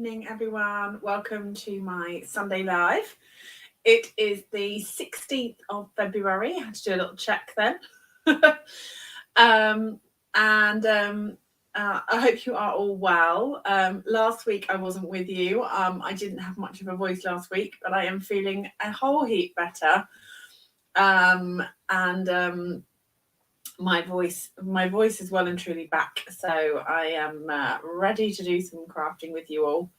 evening, everyone. Welcome to my Sunday live. It is the 16th of February. I had to do a little check then. I hope you are all well. Last week I wasn't with you. I didn't have much of a voice last week, but I am feeling a whole heap better. My voice is well and truly back, so I am ready to do some crafting with you all.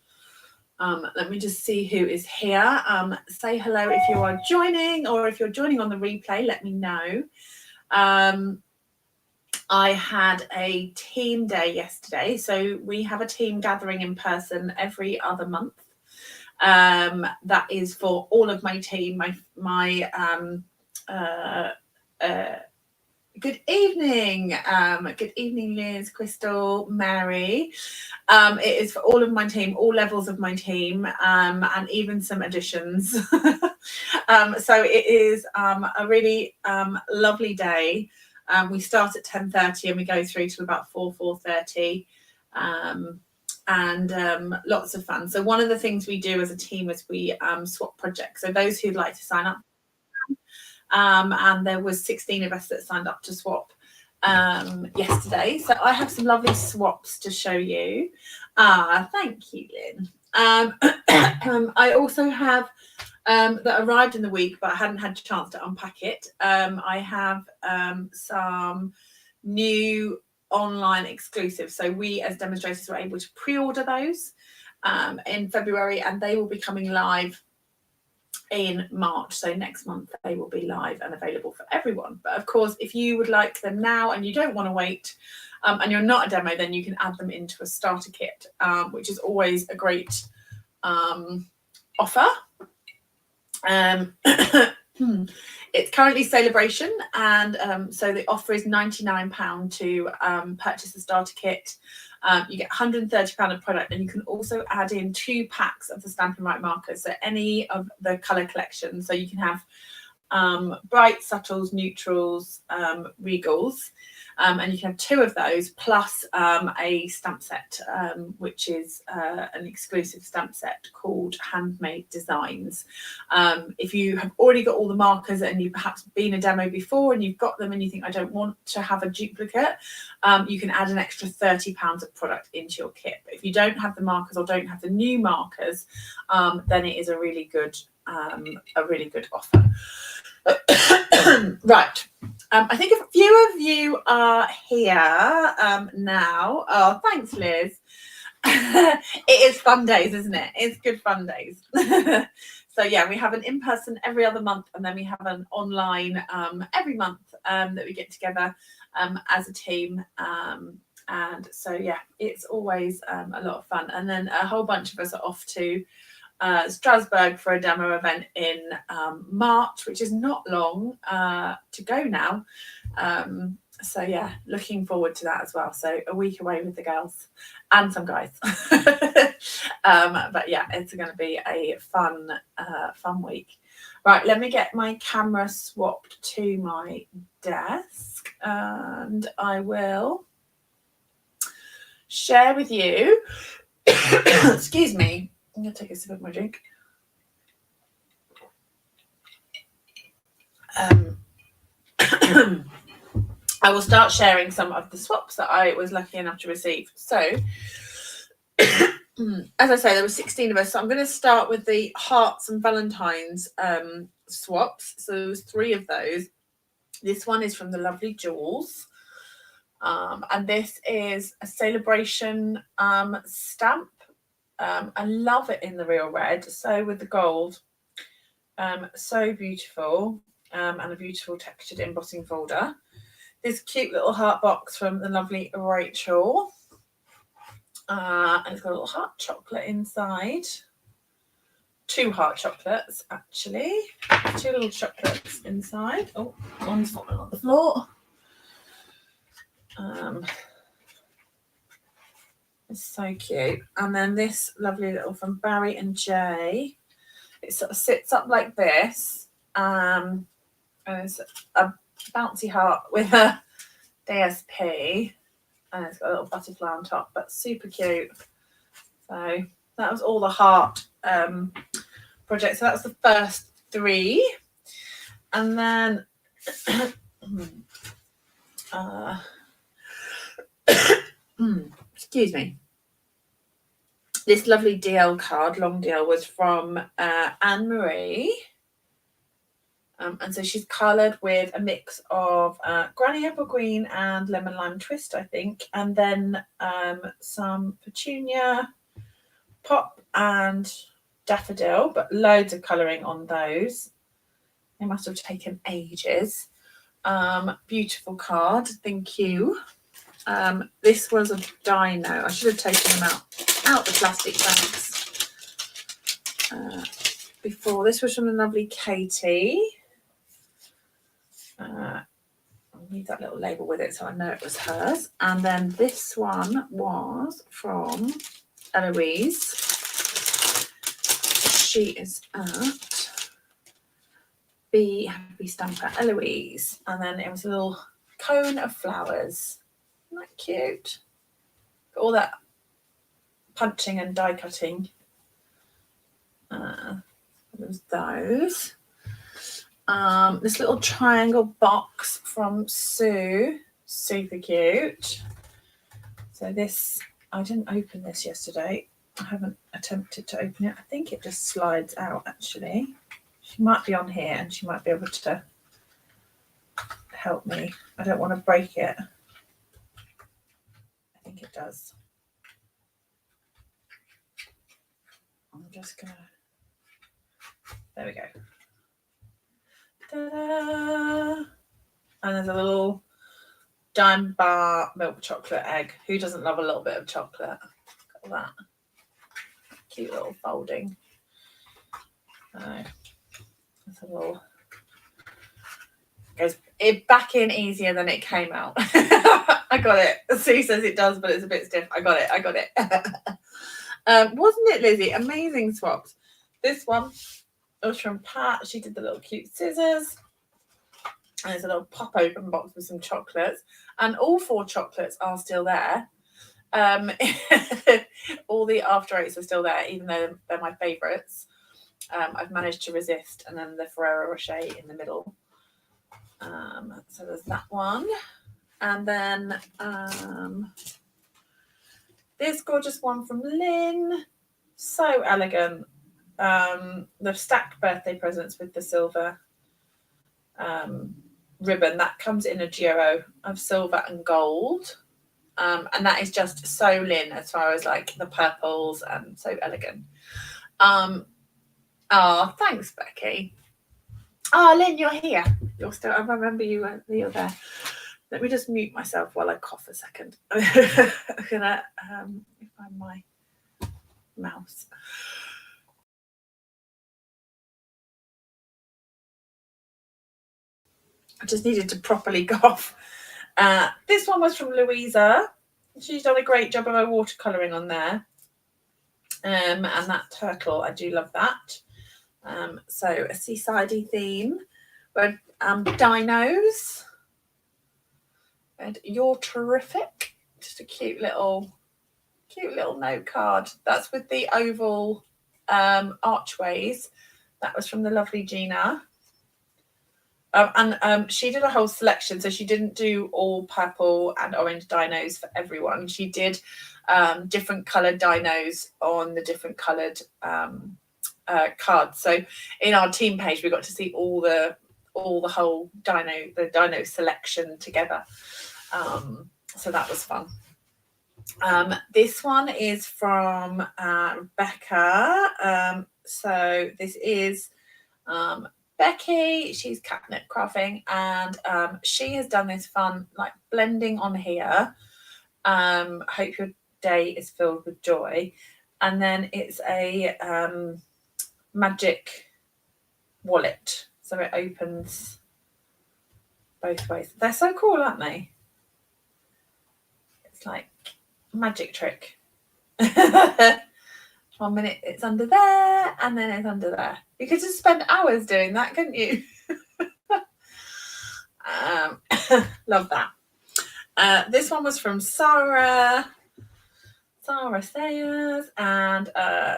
Let me just see who is here. Say hello if you are joining, or if you're joining on the replay, let me know. I had a team day yesterday, so we have a team gathering in person every other month. That is for all of my team. Good evening. Good evening, Liz, Crystal, Mary. It is for all of my team, all levels of my team, and even some additions. So it is a really lovely day. We start at 10:30 and we go through till about 4:30. Lots of fun. So one of the things we do as a team is we swap projects. So those who'd like to sign up, and there was 16 of us that signed up to swap yesterday. So I have some lovely swaps to show you. Thank you, Lynn. I also have that arrived in the week, but I hadn't had a chance to unpack it. I have some new online exclusives. So we as demonstrators were able to pre-order those in February, and they will be coming live in March. So next month they will be live and available for everyone. But of course, if you would like them now and you don't want to wait, and you're not a demo, then you can add them into a starter kit, which is always a great offer. It's currently celebration, and so the offer is £99 to purchase the starter kit. You get £130 of product, and you can also add in 2 packs of the Stampin' Right markers, so any of the colour collection. So you can have bright, subtles, neutrals, regals, and you can have 2 of those plus a stamp set, which is an exclusive stamp set called Handmade Designs. If you have already got all the markers and you've perhaps been a demo before and you've got them and you think I don't want to have a duplicate, you can add an extra £30 of product into your kit. But if you don't have the markers or don't have the new markers, then it is a really good offer. Right. I think a few of you are here now. Oh, thanks, Liz. It is fun days, isn't it? It's good fun days. So yeah, we have an in-person every other month, and then we have an online every month that we get together as a team. And so yeah, it's always a lot of fun. And then a whole bunch of us are off to Strasbourg for a demo event in March, which is not long to go now. So yeah, looking forward to that as well. So a week away with the girls and some guys. But yeah, it's going to be a fun week. Right, let me get my camera swapped to my desk, and I will share with you. Excuse me. I'm going to take a sip of my drink. I will start sharing some of the swaps that I was lucky enough to receive. So, as I say, there were 16 of us. So I'm going to start with the hearts and Valentine's swaps. So there was 3 of those. This one is from the lovely Jules. And this is a celebration stamp. I love it in the real red, so with the gold, so beautiful, and a beautiful textured embossing folder. This cute little heart box from the lovely Rachel, and it's got a little heart chocolate inside. 2 heart chocolates, actually. 2 little chocolates inside. Oh, one's falling on the floor. It's so cute. And then this lovely little from Barry and Jay. It sort of sits up like this. And it's a bouncy heart with a DSP. And it's got a little butterfly on top, but super cute. So that was all the heart project. So that was the first 3. And then excuse me. This lovely DL card, long DL, was from Anne-Marie. And so she's coloured with a mix of Granny Apple Green and Lemon Lime Twist, I think. And then some Petunia, Pop and Daffodil, but loads of colouring on those. They must have taken ages. Beautiful card, thank you. This was a dino. I should have taken them out the plastic bags before. This was from the lovely Katie. I'll leave that little label with it so I know it was hers. And then this one was from Eloise. She is at Be Happy Stamper Eloise. And then it was a little cone of flowers. Isn't that cute? Got all that punching and die cutting. There was those. This little triangle box from Sue, super cute. So this, I didn't open this yesterday. I haven't attempted to open it. I think it just slides out actually. She might be on here and she might be able to help me. I don't want to break it. I think it does. I'm just gonna, there we go. Ta-da! And there's a little dime bar milk chocolate egg. Who doesn't love a little bit of chocolate? Got all that cute little folding. That's a little, goes it back in easier than it came out. I got it. Sue says it does, but it's a bit stiff. I got it. Wasn't it, Lizzie? Amazing swaps. This one was from Pat. She did the little cute scissors. And there's a little pop open box with some chocolates. And all 4 chocolates are still there. All the after 8s are still there, even though they're my favourites. I've managed to resist. And then the Ferrero Rocher in the middle. So there's that one. And then this gorgeous one from Lynn. So elegant. The stacked birthday presents with the silver ribbon. That comes in a duo of silver and gold. And that is just so Lynn as far as like the purples and so elegant. Oh, thanks, Becky. Oh, Lynn, you're here. You're still, I remember you're there. Let me just mute myself while I cough a second. I'm gonna find my mouse. I just needed to properly cough. This one was from Louisa. She's done a great job of her watercolouring on there. And that turtle, I do love that. So a seaside-y theme. But dinos. And you're terrific. Just a cute little note card. That's with the oval archways. That was from the lovely Gina. And she did a whole selection, so she didn't do all purple and orange dinos for everyone. She did different coloured dinos on the different coloured cards. So in our team page, we got to see all the whole dino selection together. So that was fun. This one is from Rebecca. So this is Becky. She's catnip crafting, and she has done this fun like blending on here. Hope your day is filled with joy. And then it's a magic wallet, so it opens both ways. They're so cool, aren't they? It's like a magic trick. 1 minute it's under there and then it's under there. You could just spend hours doing that, couldn't you? Love that. This one was from Sarah Sarah Sayers, and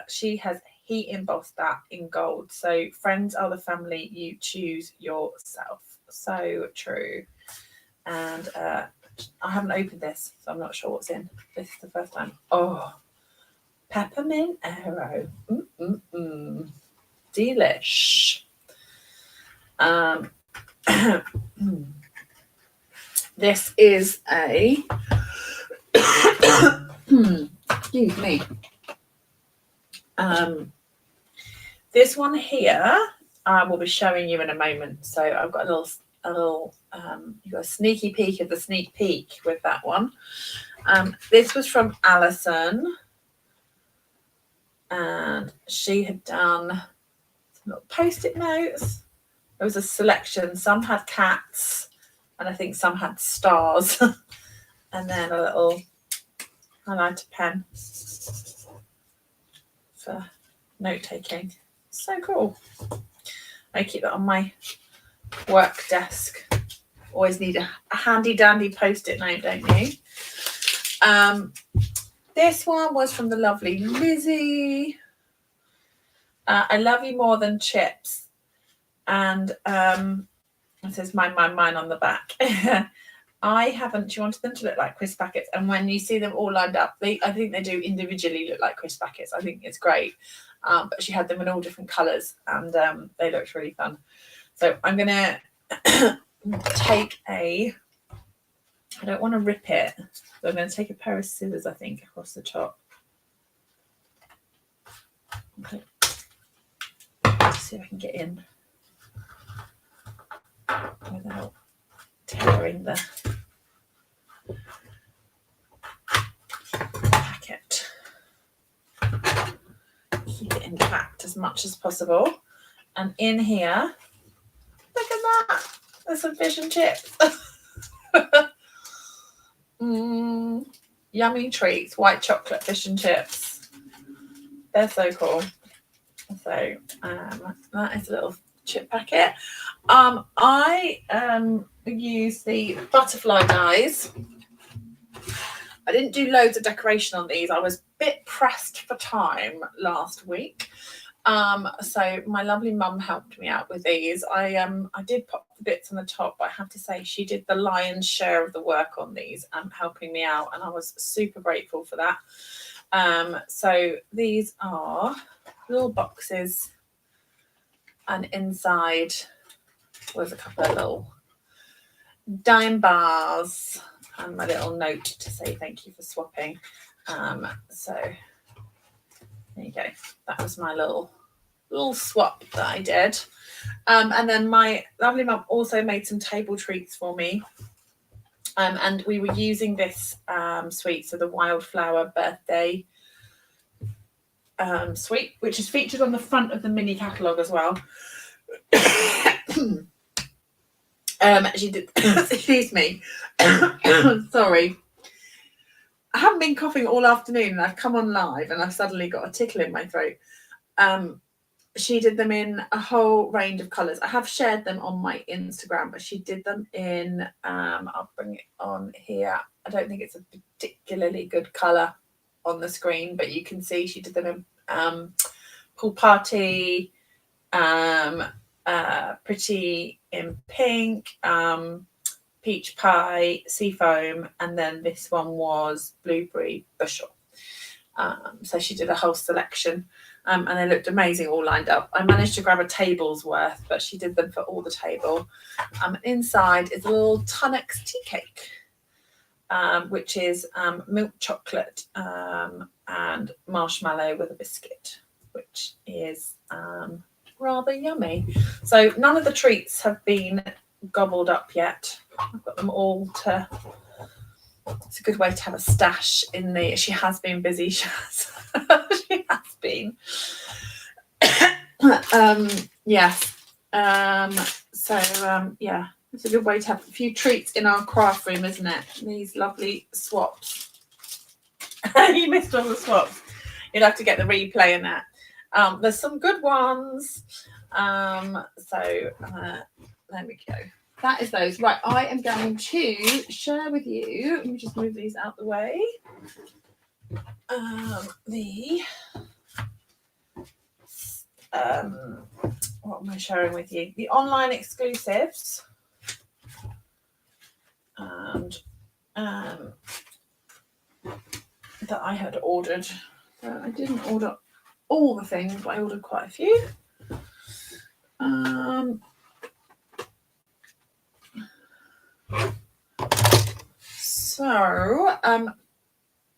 she has heat embossed that in gold. So friends are the family you choose yourself. So true. And I haven't opened this, so I'm not sure what's in. This is the first time. Oh, peppermint arrow. Delish. This is a excuse me. This one here I will be showing you in a moment. So I've got a little you've got a sneaky peek of the sneak peek with that one. This was from Alison, and she had done some little post-it notes. There was a selection. Some had cats, and I think some had stars, and then a little highlighter pen for note taking. So cool. I keep that on my work desk. Always need a handy dandy post-it note, don't you? This one was from the lovely Lizzie. I love you more than chips. And it says mine on the back. I haven't. She wanted them to look like crisp packets, and when you see them all lined up, I think they do individually look like crisp packets. I think it's great. But she had them in all different colours, and they looked really fun. So I'm gonna take I don't want to rip it, so I'm going to take a pair of scissors, I think, across the top. Okay. Let's see if I can get in without tearing the packet. Keep it intact as much as possible. And in here, look at that. There's some fish and chips. Yummy treats, white chocolate fish and chips. They're so cool. So that is a little chip packet. I use the butterfly dies. I didn't do loads of decoration on these. I was a bit pressed for time last week. So my lovely mum helped me out with these. I did pop the bits on the top, but I have to say she did the lion's share of the work on these, helping me out, and I was super grateful for that. So these are little boxes, and inside was a couple of little dime bars and my little note to say thank you for swapping. So there you go. That was my little swap that I did. And then my lovely mum also made some table treats for me. And we were using this sweet, so the wildflower birthday sweet, which is featured on the front of the mini catalogue as well. She did, excuse me. Sorry. I haven't been coughing all afternoon, and I've come on live and I've suddenly got a tickle in my throat. She did them in a whole range of colours. I have shared them on my Instagram, but she did them in, I'll bring it on here. I don't think it's a particularly good colour on the screen, but you can see she did them in Pool Party, Pretty in Pink, Peach Pie, Seafoam, and then this one was Blueberry Bushel. So she did a whole selection, and they looked amazing all lined up. I managed to grab a table's worth, but she did them for all the table. Inside is a little Tunnocks tea cake, which is milk chocolate and marshmallow with a biscuit, which is rather yummy. So none of the treats have been gobbled up yet. I've got them all to... It's a good way to have a stash in the... She has been busy. She has been. Yes. Yeah, it's a good way to have a few treats in our craft room, isn't it? These lovely swaps. You missed all the swaps. You'll have to get the replay in that. There's some good ones. There we go. That is those. Right, I am going to share with you. Let me just move these out the way. what am I sharing with you? The online exclusives, and that I had ordered. I didn't order all the things, but I ordered quite a few.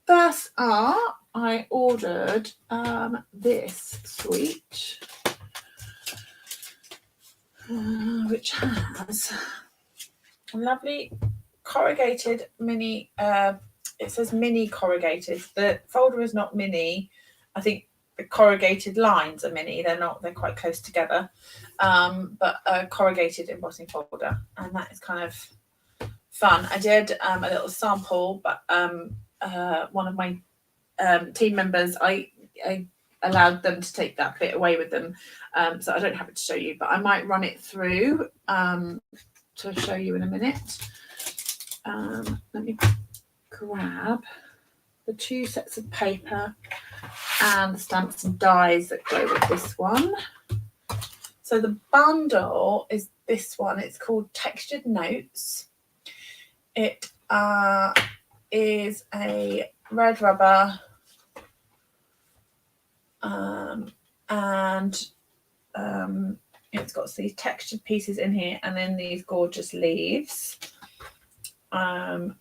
First up, I ordered this suite, which has a lovely corrugated mini. It says mini corrugated. The folder is not mini. I think the corrugated lines are mini. They're not. They're quite close together. But a corrugated embossing folder, and that is kind of fun. I did a little sample, but one of my team members, I allowed them to take that bit away with them, so I don't have it to show you, but I might run it through to show you in a minute. Let me grab the 2 sets of paper and the stamps and dies that go with this one. So the bundle is this one. It's called Textured Notes. It is a red rubber and it's got these textured pieces in here and then these gorgeous leaves.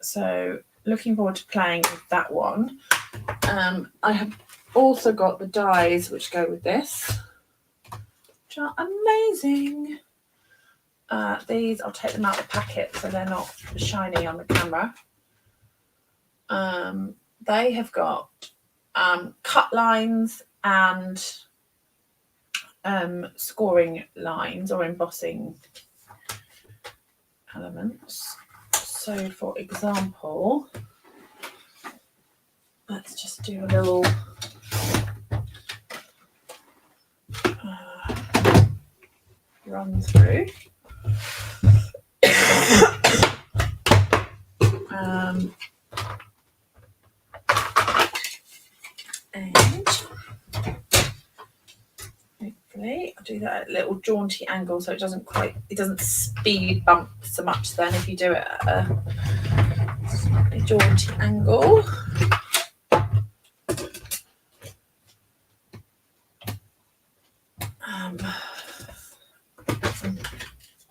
So looking forward to playing with that one. I have also got the dies which go with this, which are amazing. These, I'll take them out of the packet so they're not shiny on the camera. They have got cut lines and scoring lines or embossing elements. So for example, let's just do a little run through. And hopefully I'll do that at a little jaunty angle so it doesn't speed bump so much then if you do it at a jaunty angle.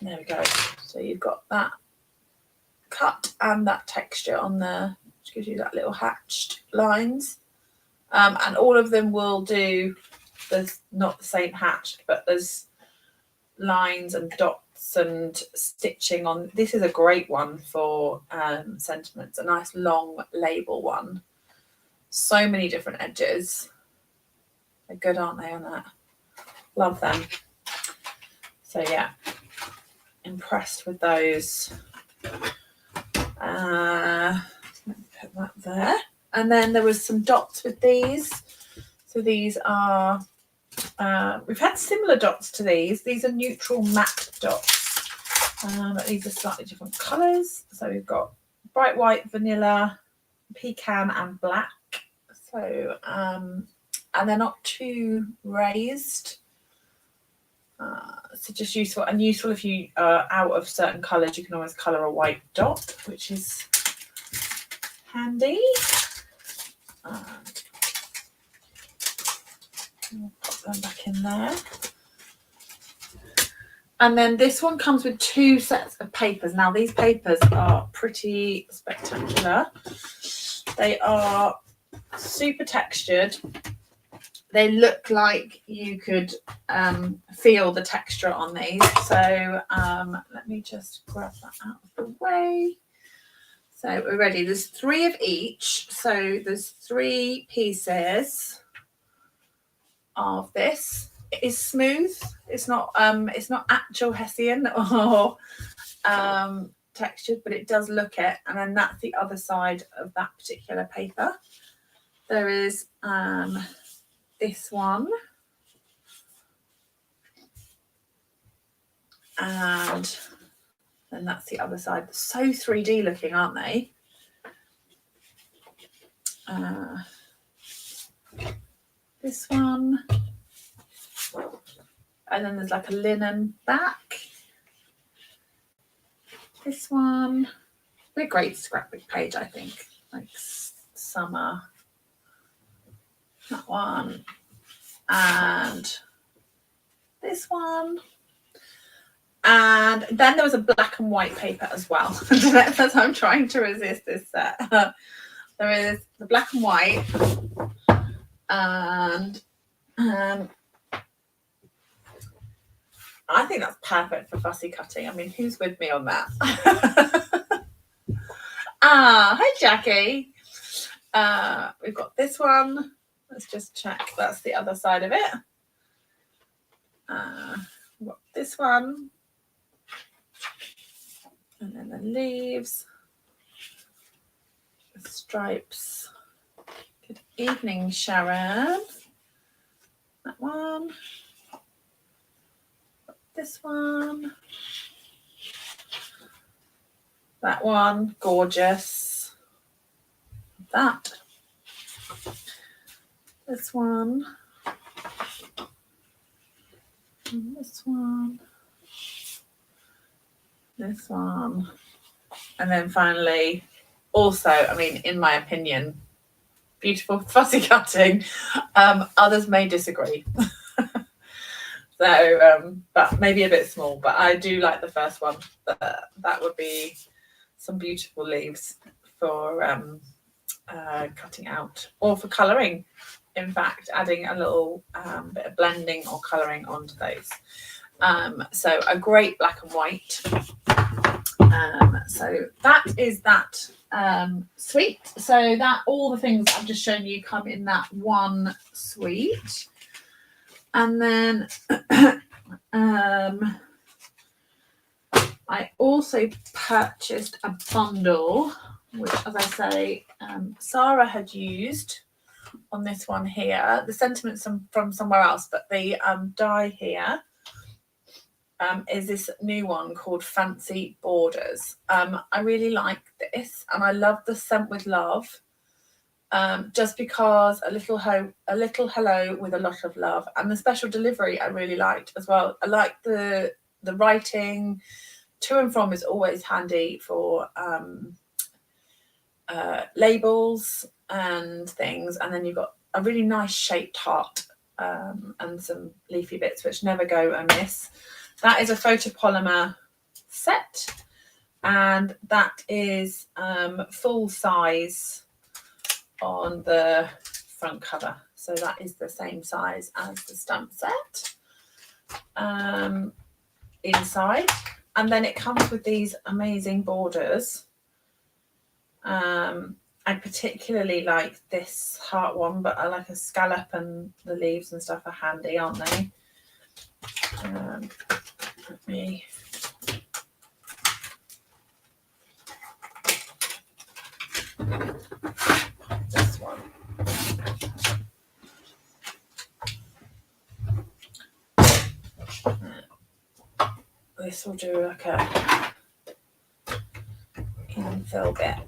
There we go. So you've got that cut and that texture on there, which gives you that little hatched lines. And all of them will do, there's not the same hatched, but there's lines and dots and stitching on. This is a great one for sentiments, a nice long label one. So many different edges. They're good, aren't they, on that? Love them. So yeah, impressed with those. Let me put that there. And then there was some dots with these. So these are, we've had similar dots to these. These are neutral matte dots. But these are slightly different colours. So we've got bright white, vanilla, pecan and black. So, and they're not too raised. So just useful, and useful if you are out of certain colours, you can always colour a white dot, which is handy. I'll pop them back in there. And then this one comes with 2 sets of papers. Now these papers are pretty spectacular. They are super textured. They look like you could feel the texture on these. So let me just grab that out of the way. So we're ready. There's 3 of each. So there's 3 pieces of this. It is smooth. It's not actual Hessian or textured, but it does look it. And then that's the other side of that particular paper. There is this one, and then that's the other side. So 3D looking, aren't they? this one. And then there's like a linen back. This one. They're great scrapbook page, I think. Like summer. That one. And this one. And then there was a black and white paper as well. As I'm trying to resist this set. There is the black and white. And I think that's perfect for fussy cutting. I mean, who's with me on that? Hi, Jackie. We've got this one. Let's just check. That's the other side of it. We've got this one. And then the leaves. The stripes. Good evening, Sharon. That one. This one. That one. Gorgeous. That. This one. And this one. This one. And then finally, also, I mean, in my opinion, beautiful fussy cutting. Others may disagree. So, but maybe a bit small, but I do like the first one. That would be some beautiful leaves for cutting out or for colouring. In fact, adding a little bit of blending or colouring onto those. So a great black and white. So that is that suite. So that all the things I've just shown you come in that one suite. And then I also purchased a bundle, which, as I say, Sarah had used on this one here. The sentiment's from somewhere else, but the die here is this new one called Fancy Borders. I really like this, and I love the Scent with Love. Just because a little hello with a lot of love, and the special delivery I really liked as well. I like the writing. To and from is always handy for labels and things, and then you've got a really nice shaped heart and some leafy bits which never go amiss. That is a photopolymer set, and that is full size on the front cover, so that is the same size as the stamp set inside. And then it comes with these amazing borders. I particularly like this heart one, but I like a scallop, and the leaves and stuff are handy, aren't they? Let me this one. This will do like a infill bit.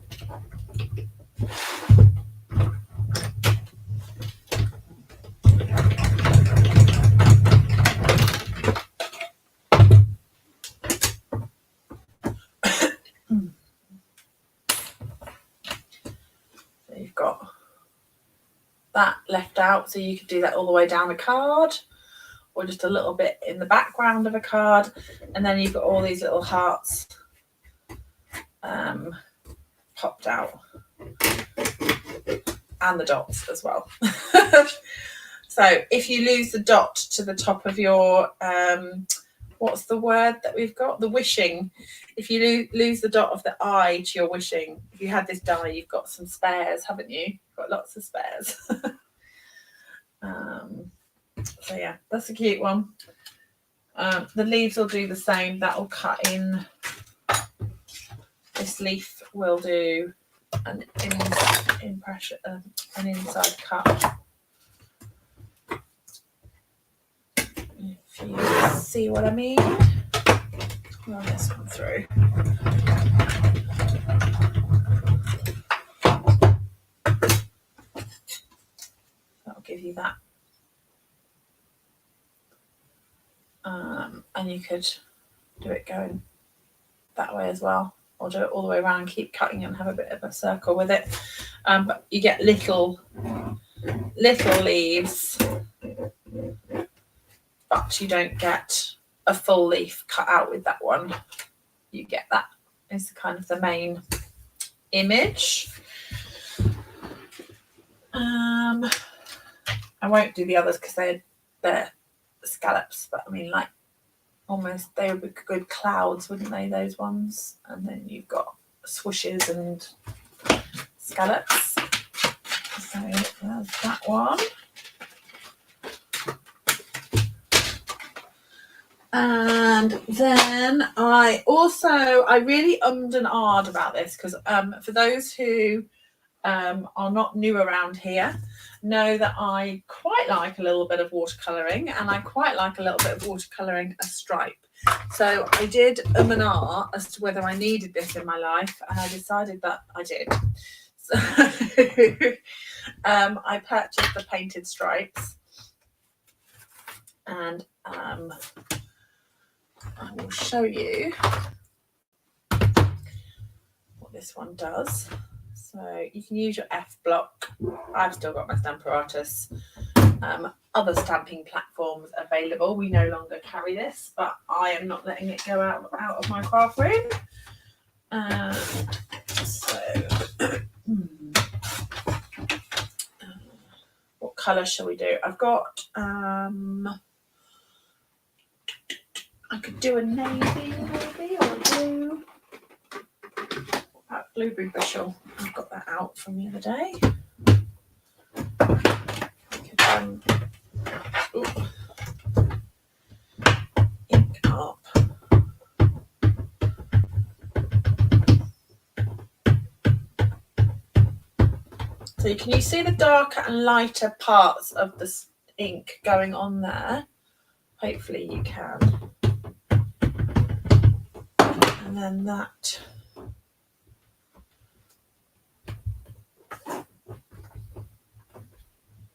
So you've got that left out, so you could do that all the way down a card, or just a little bit in the background of a card, and then you've got all these little hearts popped out, and the dots as well. So if you lose the dot to the top of your what's the word that we've got, the wishing, if you lose the dot of the I to your wishing, if you had this die, you've got some spares, haven't you? You've got lots of spares. So yeah, that's a cute one. The leaves will do the same. That will cut in. This leaf will do an inside cut. If you see what I mean. Run this one through. That'll give you that And you could do it going that way as well, or do it all the way around, keep cutting and have a bit of a circle with it. But you get little leaves, but you don't get a full leaf cut out with that one. You get that is kind of the main image. I won't do the others because they're scallops, but I mean, like, almost they would be good clouds, wouldn't they, those ones? And then you've got swooshes and scallops. So there's that one. And then I really ummed and ahed about this because for those who are not new around here, know that I quite like a little bit of watercolouring, and I quite like a little bit of watercolouring a stripe. So I did and ah as to whether I needed this in my life, and I decided that I did. So I purchased the painted stripes, and I will show you what this one does. So you can use your F block. I've still got my Stamparatus. Other stamping platforms available. We no longer carry this, but I am not letting it go out of my craft room. What colour shall we do? I've got I could do a navy maybe, or a blue. Blueberry bushel. I've got that out from the other day. Ink up. So can you see the darker and lighter parts of the ink going on there? Hopefully you can. And then that.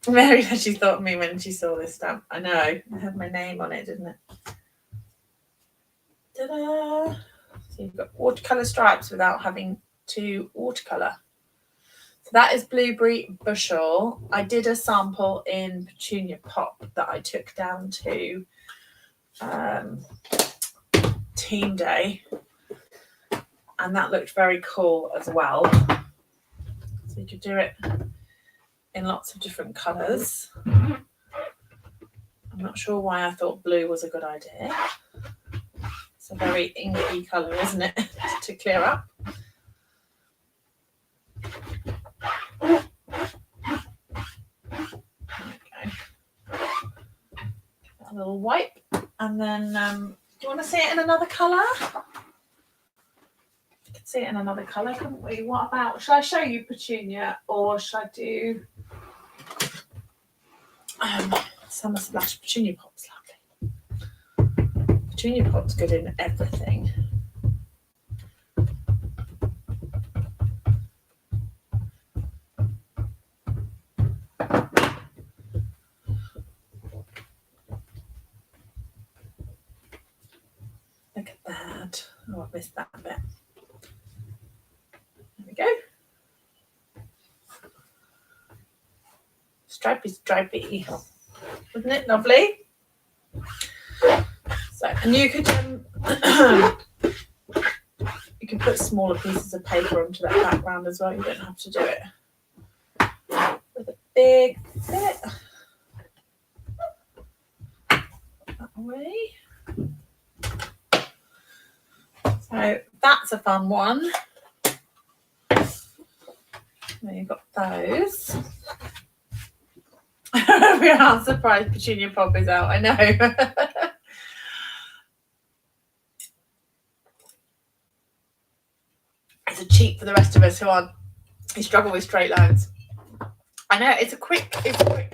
Mary said she thought of me when she saw this stamp. I know, it had my name on it, didn't it? Ta-da! So you've got watercolour stripes without having to watercolour. So that is Blueberry Bushel. I did a sample in Petunia Pop that I took down to Team Day, and that looked very cool as well. So you could do it in lots of different colours. I'm not sure why I thought blue was a good idea. It's a very inky colour, isn't it, to clear up? There we go. A little wipe, and then do you want to see it in another colour? We could see it in another colour, couldn't we? What about, shall I show you Petunia, or shall I do Summer Splash? Petunia Pop's lovely. Petunia Pop's good in everything. Look at that. Oh, I missed that bit. There we go. Stripey. Isn't it lovely? So, and you could you can put smaller pieces of paper onto that background as well. You don't have to do it with a big bit. Put that away. So that's a fun one. Then you've got those. We are surprised Petunia Pop is out, I know. It's a cheat for the rest of us who struggle with straight lines. I know it's a quick,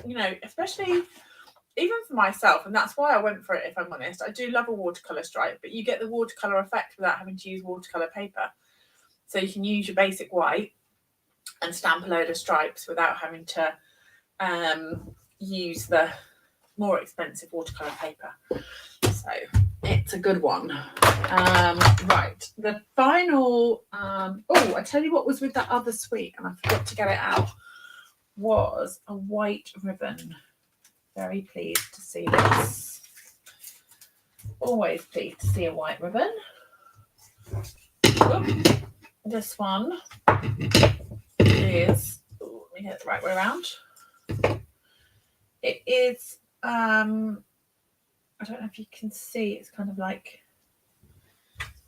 you know, especially even for myself, and that's why I went for it, if I'm honest. I do love a watercolour stripe, but you get the watercolour effect without having to use watercolour paper. So you can use your basic white and stamp a load of stripes without having to use the more expensive watercolour paper. So So it's a good one. Right, the final, I tell you what was with that other sweet, and I forgot to get it out, was a white ribbon. Very pleased to see this. Always pleased to see a white ribbon. This one is, let me get it the right way around. It is, I don't know if you can see, it's kind of like,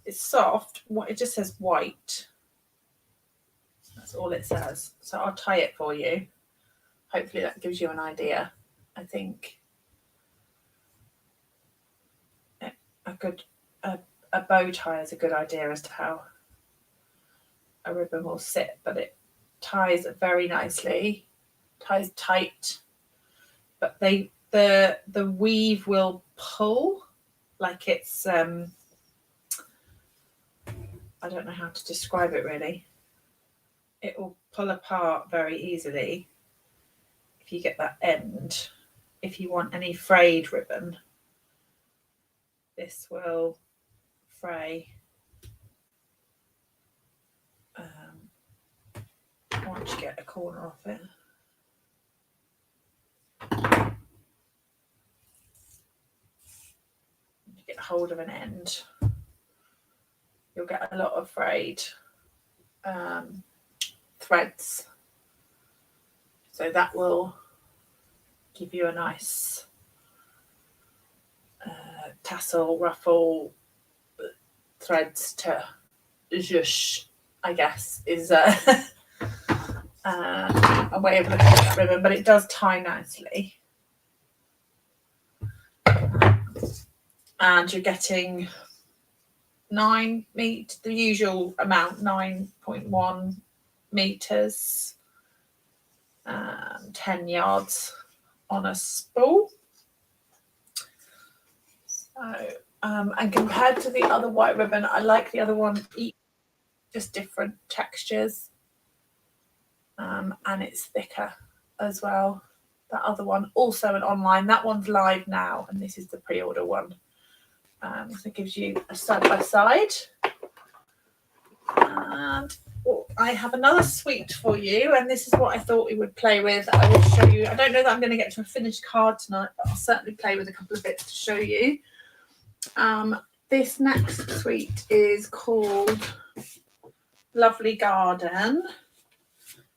it's soft. It just says white. That's all it says. So I'll tie it for you. Hopefully that gives you an idea. I think a bow tie is a good idea as to how a ribbon will sit, but it ties very nicely, ties tight, but the weave will pull like it's I don't know how to describe it really. It will pull apart very easily if you get that end. If you want any frayed ribbon, this will fray once you get a corner off it. You get hold of an end, you'll get a lot of frayed threads. So that will give you a nice tassel, ruffle, threads to zhush, I guess, is a way of looking at that ribbon, but it does tie nicely. And you're getting 9 meters, the usual amount, 9.1 meters, 10 yards on a spool. So, and compared to the other white ribbon, I like the other one, just different textures, and it's thicker as well. That other one, also an online, that one's live now, and this is the pre-order one. So it gives you a side-by-side. And I have another sweet for you, and this is what I thought we would play with. I will show you. I don't know that I'm going to get to a finished card tonight, but I'll certainly play with a couple of bits to show you. This next sweet is called Lovely Garden,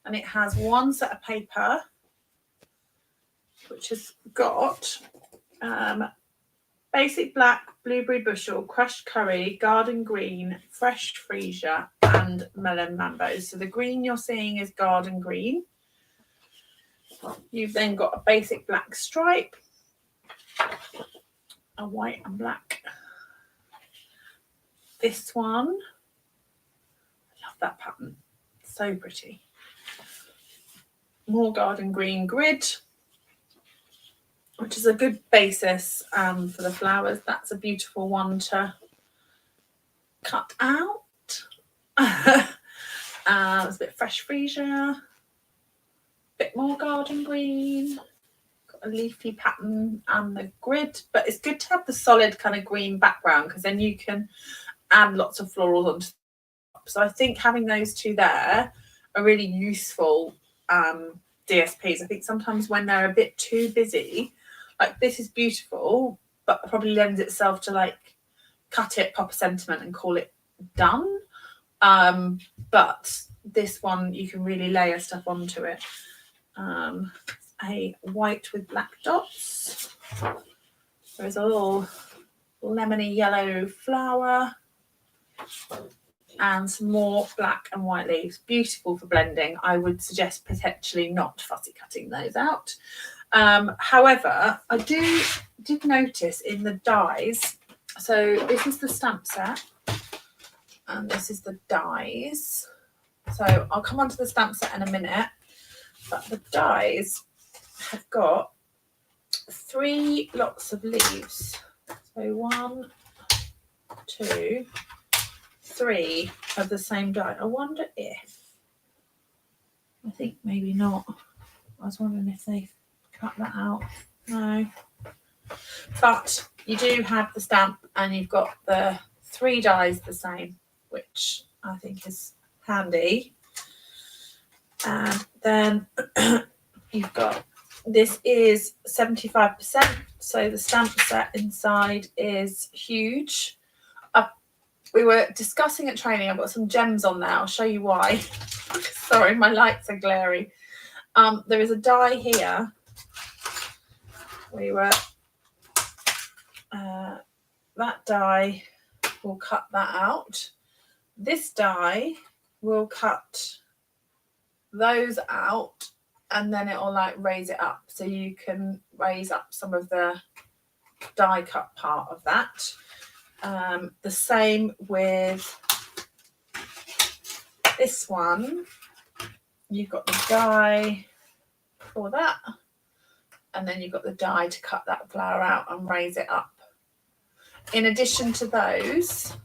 and it has one set of paper which has got basic black, blueberry bushel, crushed curry, garden green, fresh freesia, and melon mamboes. So the green you're seeing is garden green. You've then got a basic black stripe, a white and black. This one, I love that pattern, so pretty. More garden green grid, which is a good basis for the flowers. That's a beautiful one to cut out. There's a bit of fresh freesia, a bit more garden green, got a leafy pattern and the grid, but it's good to have the solid kind of green background because then you can add lots of florals onto the top. So I think having those two there are really useful DSPs. I think sometimes when they're a bit too busy, like this is beautiful, but probably lends itself to like cut it, pop a sentiment and call it done. But this one, you can really layer stuff onto it. A white with black dots. There's a little lemony yellow flower and some more black and white leaves. Beautiful for blending. I would suggest potentially not fussy cutting those out. However, I did notice in the dies, so this is the stamp set and this is the dies. So I'll come on to the stamp set in a minute, but the dies have got 3 lots of leaves. So 1, 2, 3 of the same die. I wonder if, I think maybe not. I was wondering if they cut that out. No. But you do have the stamp, and you've got the 3 dies the same, which I think is handy. And then you've got, this is 75%, so the stamp set inside is huge. We were discussing at training, I've got some gems on there, I'll show you why. Sorry, my lights are glary. There is a die here. We were, that die will cut that out. This die will cut those out, and then it will like raise it up, so you can raise up some of the die cut part of that. The same with this one. You've got the die for that, and then you've got the die to cut that flower out and raise it up. In addition to those,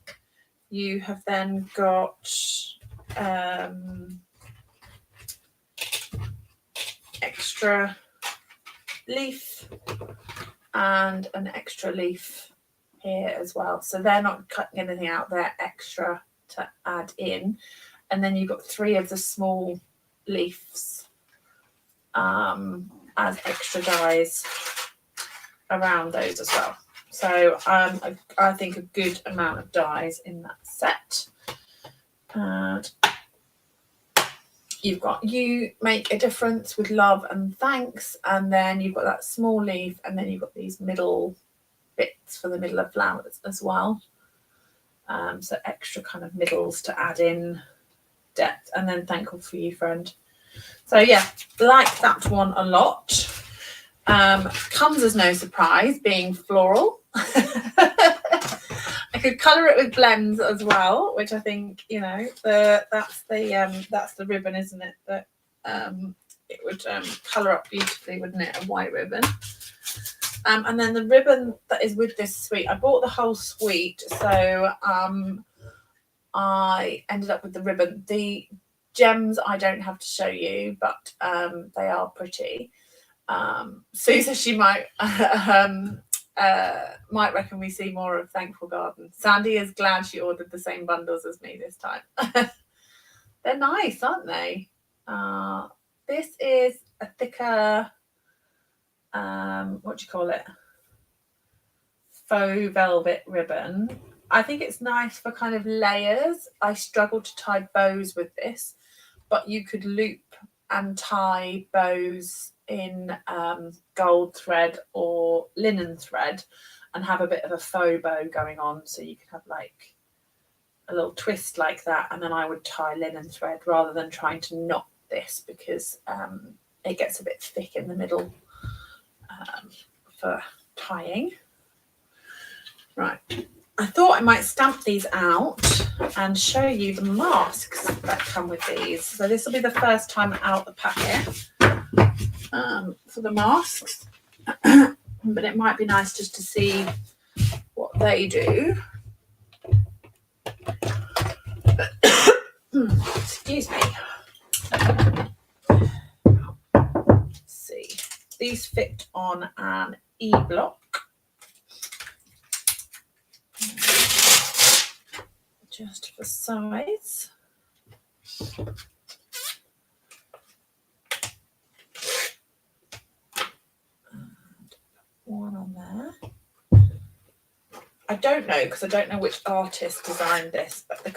you have then got extra leaf and an extra leaf here as well. So they're not cutting anything out, they're extra to add in. And then you've got 3 of the small leaves as extra dies around those as well. So I think a good amount of dies in that set. And you've got You Make a Difference with Love and Thanks, and then you've got that small leaf, and then you've got these middle bits for the middle of flowers as well. So extra kind of middles to add in depth, and then Thankful for You, Friend. So yeah, like that one a lot. Comes as no surprise, being floral. I could colour it with blends as well, which I think, you know, that's the ribbon, isn't it? That it would colour up beautifully, wouldn't it? A white ribbon. And then the ribbon that is with this suite, I bought the whole suite, so I ended up with the ribbon. The gems I don't have to show you, but they are pretty. Sue says she might reckon we see more of Thankful Garden. Sandy is glad she ordered the same bundles as me this time. They're nice, aren't they? This is a thicker, what do you call it? Faux velvet ribbon. I think it's nice for kind of layers. I struggle to tie bows with this, but you could loop and tie bows in gold thread or linen thread and have a bit of a faux bow going on, so you could have like a little twist like that, and then I would tie linen thread rather than trying to knot this, because it gets a bit thick in the middle for tying. Right, I thought I might stamp these out and show you the masks that come with these. So this will be the first time out the packet for the masks, but it might be nice just to see what they do. Excuse me. Let's see. These fit on an E-block. Just for size. And one on there. I don't know, because I don't know which artist designed this, but the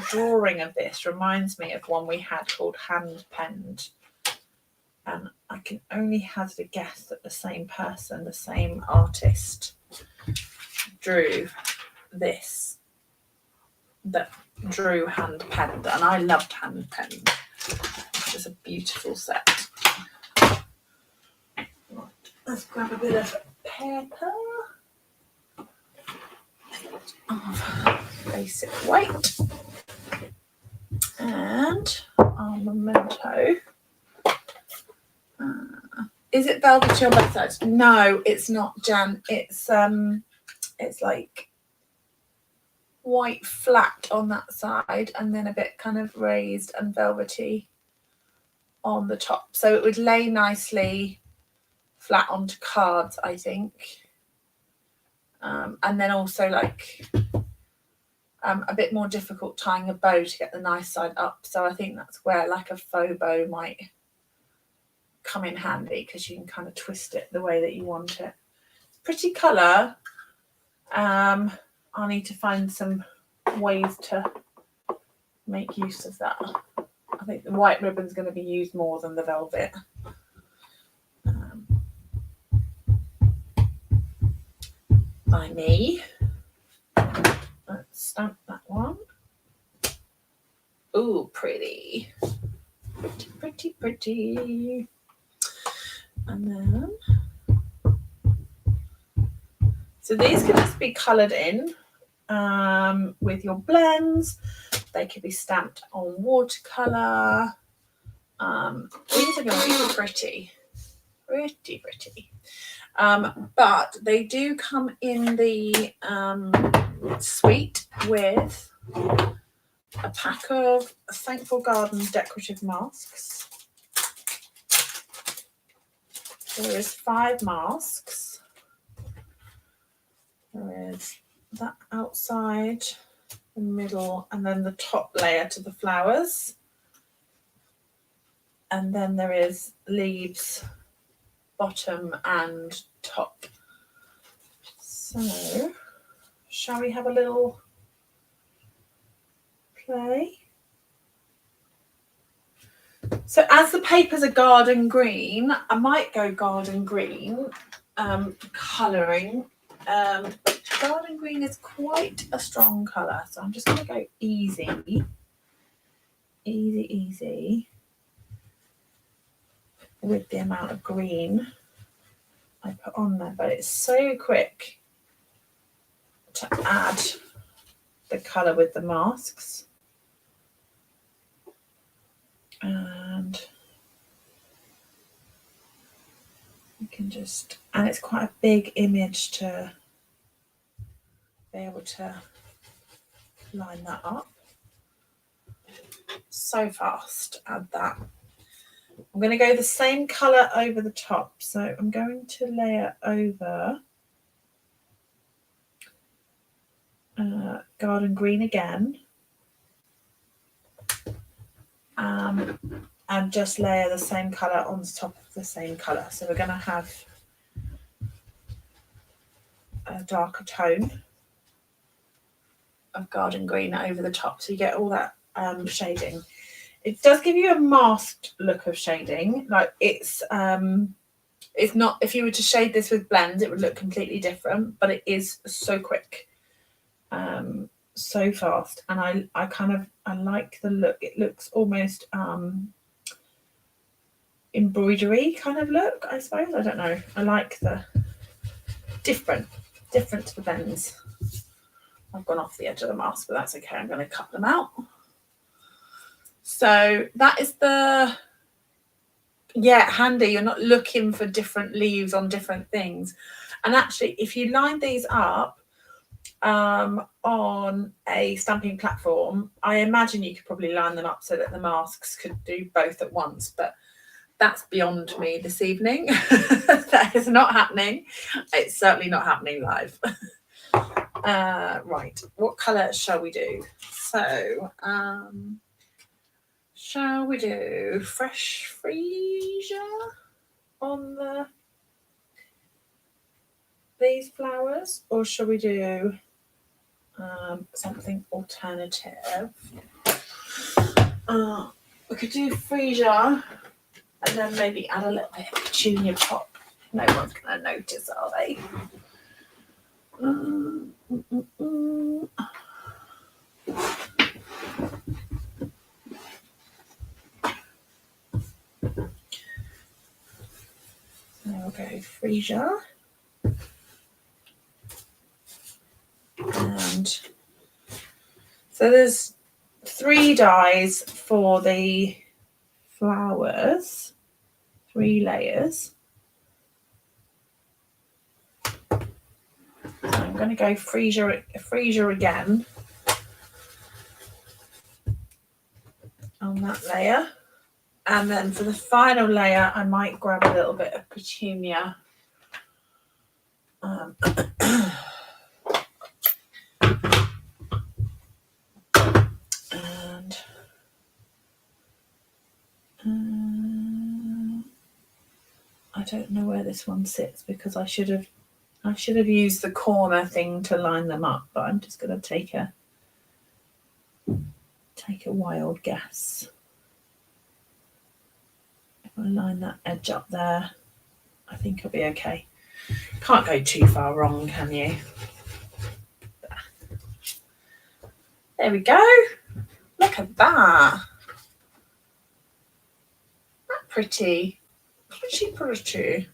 drawing of this reminds me of one we had called Hand Penned. And I can only hazard a guess that the same person, the same artist, drew this, that drew Hand Penned, and I loved Hand Penned. It's a beautiful set. Right, let's grab a bit of paper of basic weight and our memento. Is it velvety on both sides? No, it's not, Jan. It's like white flat on that side, and then a bit kind of raised and velvety on the top. So it would lay nicely flat onto cards, I think. And then also like a bit more difficult tying a bow to get the nice side up. So I think that's where like a faux bow might come in handy, because you can kind of twist it the way that you want it. Pretty colour. I'll need to find some ways to make use of that. I think the white ribbon's going to be used more than the velvet. By me. Let's stamp that one. Ooh, pretty. Pretty, pretty, pretty. And then, so these can just be coloured in with your blends. They could be stamped on watercolor. These are going to be pretty, pretty, pretty. But they do come in the suite with a pack of Thankful Gardens decorative masks. There is 5 masks. There is that outside, the middle, and then the top layer to the flowers. And then there is leaves, bottom and top. So, shall we have a little play? So as the papers are garden green, I might go garden green colouring. But garden green is quite a strong colour, so I'm just going to go easy with the amount of green I put on there. But it's so quick to add the colour with the masks. And you can just, and it's quite a big image to be able to line that up. So fast, add that. I'm going to go the same colour over the top. So I'm going to layer over garden green again. And just layer the same colour on top of the same colour. So we're going to have a darker tone of garden green over the top, so you get all that shading. It does give you a masked look of shading. Like it's not, if you were to shade this with blends, it would look completely different, but it is so quick, so fast, and I like the look. It looks almost embroidery kind of look, I suppose. I don't know. I like the different to the blends. I've gone off the edge of the mask, but that's okay. I'm going to cut them out. So that is handy. You're not looking for different leaves on different things. And actually, if you line these up on a stamping platform, I imagine you could probably line them up so that the masks could do both at once. But that's beyond me this evening. That is not happening. It's certainly not happening live. Right, what colour shall we do? So, shall we do fresh freesia on these flowers, or shall we do something alternative? We could do freesia and then maybe add a little bit of petunia pop. No one's going to notice, are they? There we go, freesia. And so there's 3 dies for the flowers, 3 layers. So I'm going to go freesia again on that layer. And then for the final layer, I might grab a little bit of petunia. don't know where this one sits because I should have used the corner thing to line them up, but I'm just going to take a wild guess. If I line that edge up there, I think I'll be okay. Can't go too far wrong, can you? There we go. Look at that. That's pretty. Pretty.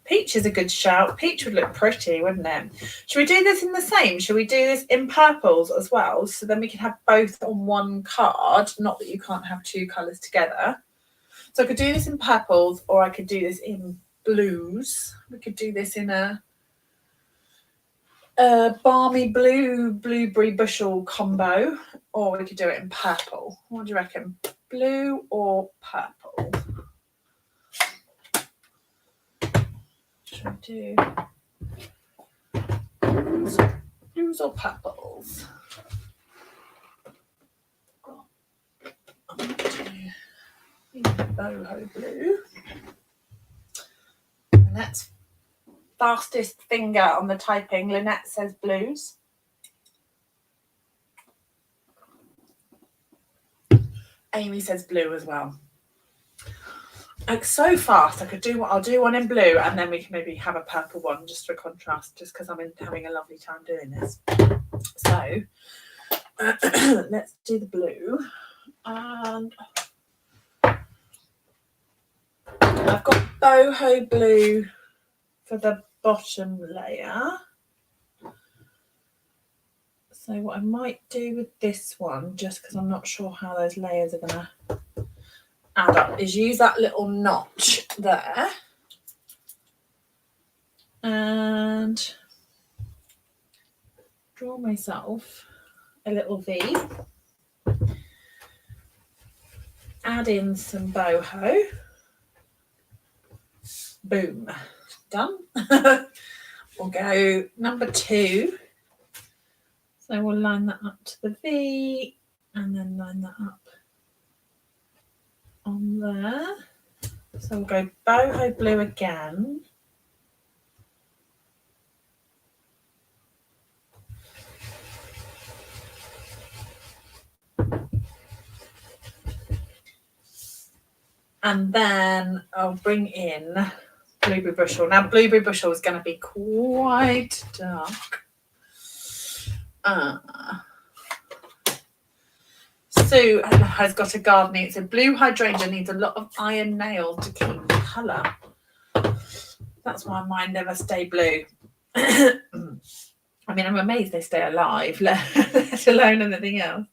Peach is a good shout. Peach would look pretty, wouldn't it? Should we do this in the same? Should we do this in purples as well? So then we can have both on one card. Not that you can't have two colours together. So I could do this in purples, or I could do this in blues. We could do this in a balmy blue blueberry bushel combo, or we could do it in purple. What do you reckon? Blue or purple? Should we do blues or purples? I'm going to do boho blue. And that's fastest finger on the typing. Lynette says blues. Amy says blue as well. Like so fast, I could do what I'll do one in blue, and then we can maybe have a purple one just for contrast, just because I'm having a lovely time doing this. So let's do the blue, and I've got boho blue for the bottom layer. So what I might do with this one, just because I'm not sure how those layers are going to add up, is use that little notch there and draw myself a little V, add in some boho, boom, done. We'll go number 2. So we'll line that up to the V and then line that up on there. So we'll go boho blue again. And then I'll bring in blueberry bushel. Now blueberry bushel is going to be quite dark. Sue has got a gardening. It's a blue hydrangea, needs a lot of iron nails to keep the colour. That's why mine never stay blue. I mean, I'm amazed they stay alive, let alone anything else.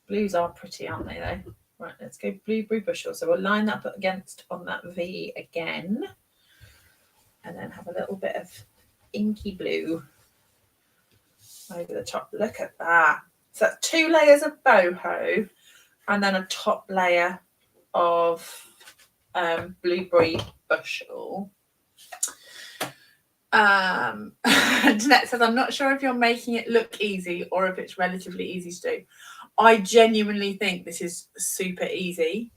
Blues are pretty, aren't they, though? Right, let's go blueberry bushel. So we'll line that up against on that V again. And then have a little bit of inky blue over the top. Look at that. So that's 2 layers of boho and then a top layer of blueberry bushel. Jeanette says, I'm not sure if you're making it look easy or if it's relatively easy to do. I genuinely think this is super easy.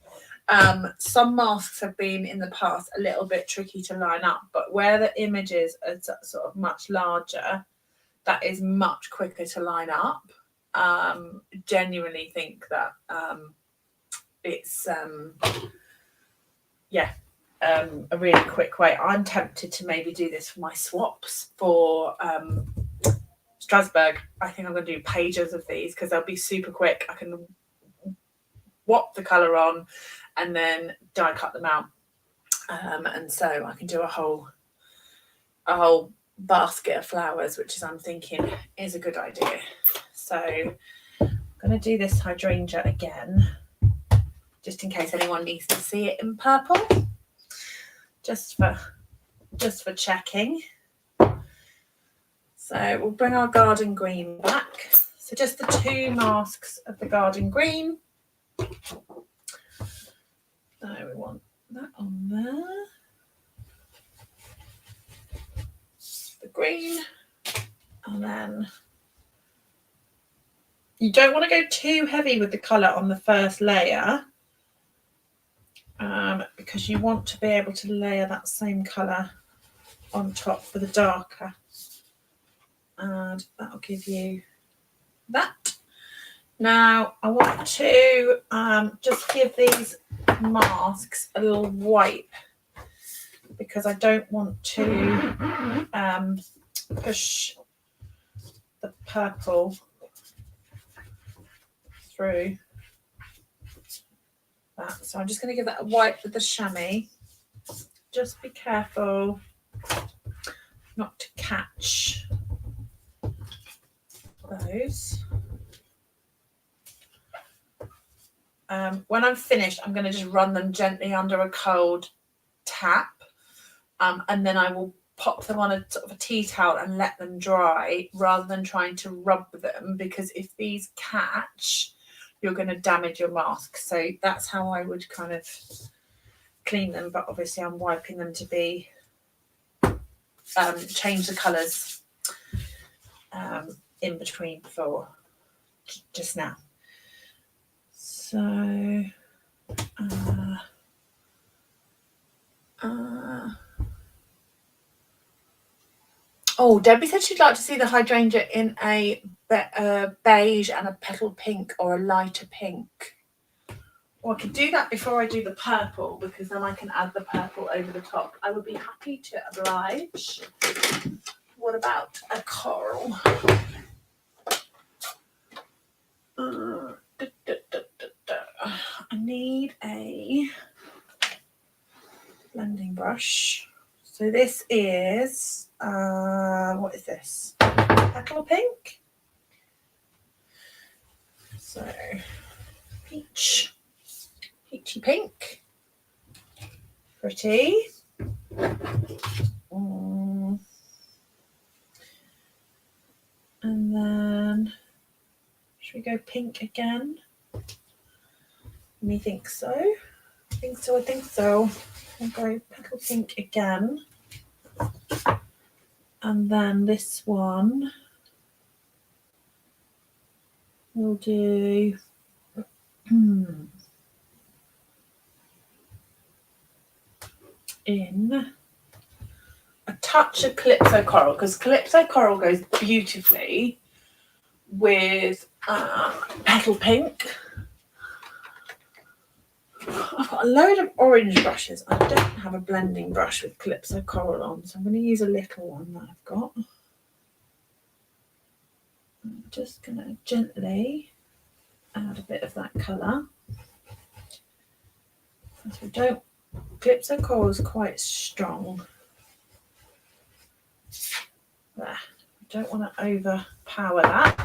Some masks have been in the past a little bit tricky to line up, but where the images are sort of much larger, that is much quicker to line up. Genuinely think that it's a really quick way. I'm tempted to maybe do this for my swaps for Strasbourg. I think I'm going to do pages of these because they'll be super quick. I can whop the colour on and then die cut them out, and so I can do a whole basket of flowers, which is I'm thinking is a good idea. So I'm going to do this hydrangea again, just in case anyone needs to see it in purple, just for checking. So we'll bring our garden green back. So just the 2 masks of the garden green. So we want that on there. The green. And then you don't want to go too heavy with the colour on the first layer because you want to be able to layer that same colour on top for the darker, and that'll give you that. Now I want to just give these masks a little wipe, because I don't want to push the purple through that. So I'm just going to give that a wipe with the chamois. Just be careful not to catch those. When I'm finished, I'm going to just run them gently under a cold tap, and then I will pop them on a sort of a tea towel and let them dry, rather than trying to rub them, because if these catch, you're going to damage your mask. So that's how I would kind of clean them, but obviously I'm wiping them to be change the colours in between for just now. So oh, Debbie said she'd like to see the hydrangea in a beige and a petal pink, or a lighter pink. Well, I could do that before I do the purple, because then I can add the purple over the top. I would be happy to oblige. What about a coral? I need a blending brush. So this is, what is this? Petal pink. So peachy pink. Pretty. And then, should we go pink again? Me think so. I think so. I'll go petal pink again. And then this one we'll do in a touch of Calypso Coral, because Calypso Coral goes beautifully with petal pink. I've got a load of orange brushes. I don't have a blending brush with Calypso Coral on, so I'm going to use a little one that I've got. I'm just going to gently add a bit of that colour. Because we don't, Calypso Coral is quite strong. There. I don't want to overpower that.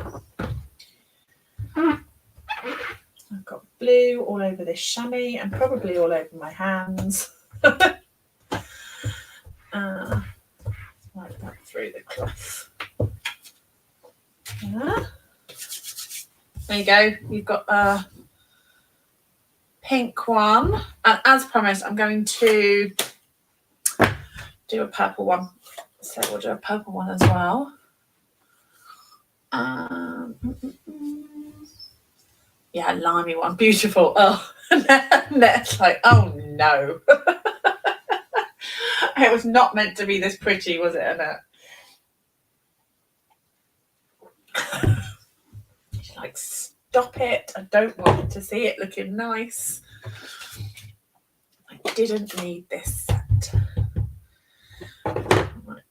I've got blue all over this chamois and probably all over my hands. Like that through the cloth. Yeah. There you go. You've got a pink one. And as promised, I'm going to do a purple one. So we'll do a purple one as well. Yeah, limey one. Beautiful. Oh, Net's like, oh no. It was not meant to be this pretty, was it, Annette? She's like, stop it. I don't want to see it looking nice. I didn't need this set. Right.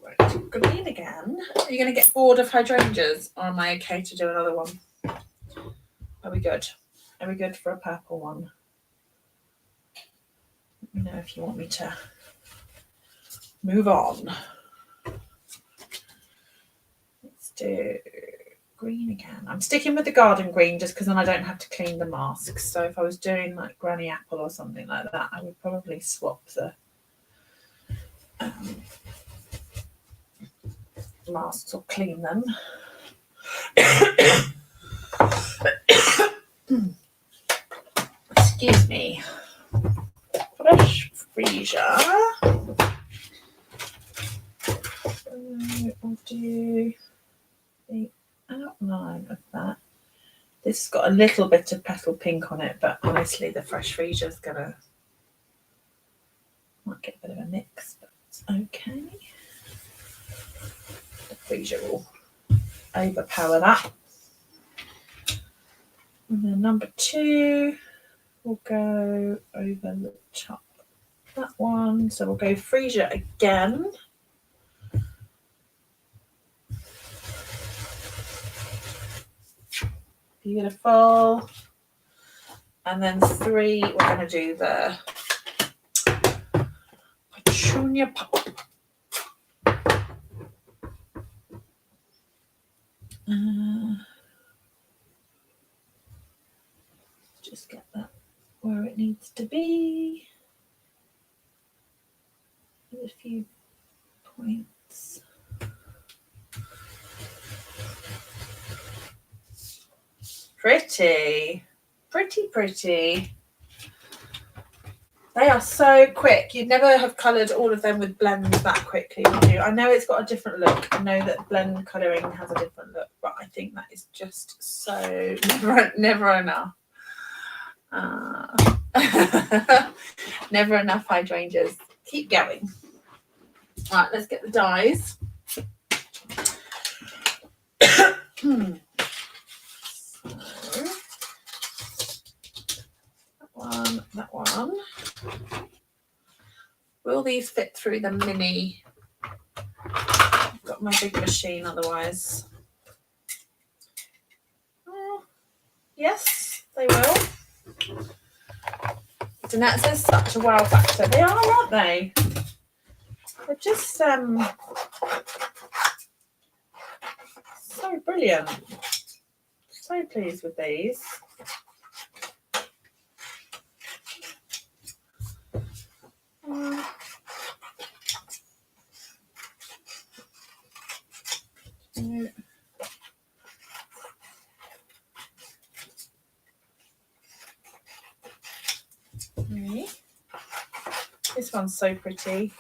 Right, green again. Are you going to get bored of hydrangeas, or am I okay to do another one? Are we good? Are we good for a purple one? Let me know if you want me to move on. Let's do green again. I'm sticking with the garden green just because then I don't have to clean the masks. So if I was doing like Granny Apple or something like that, I would probably swap the masks or clean them. Excuse me. Fresh freezer. I'll do time of that. This has got a little bit of petal pink on it, but honestly, the fresh freesia is gonna might get a bit of a mix, but it's okay. The freesia will overpower that. And then number 2 will go over the top of that one. So we'll go freesia again. Beautiful. And then 3, we're going to do the Petunia Pop. Just get that where it needs to be. With a few points. Pretty. They are so quick. You'd never have coloured all of them with blends that quickly, would you? I know it's got a different look. I know that blend colouring has a different look, but I think that is just so never enough. Never enough hydrangeas. Keep going. Right, let's get the dies. That one. Will these fit through the mini? I've got my big machine otherwise. Yes, they will. Danette says such a wow factor. They are, aren't they? They're just so brilliant. So pleased with these. This one's so pretty.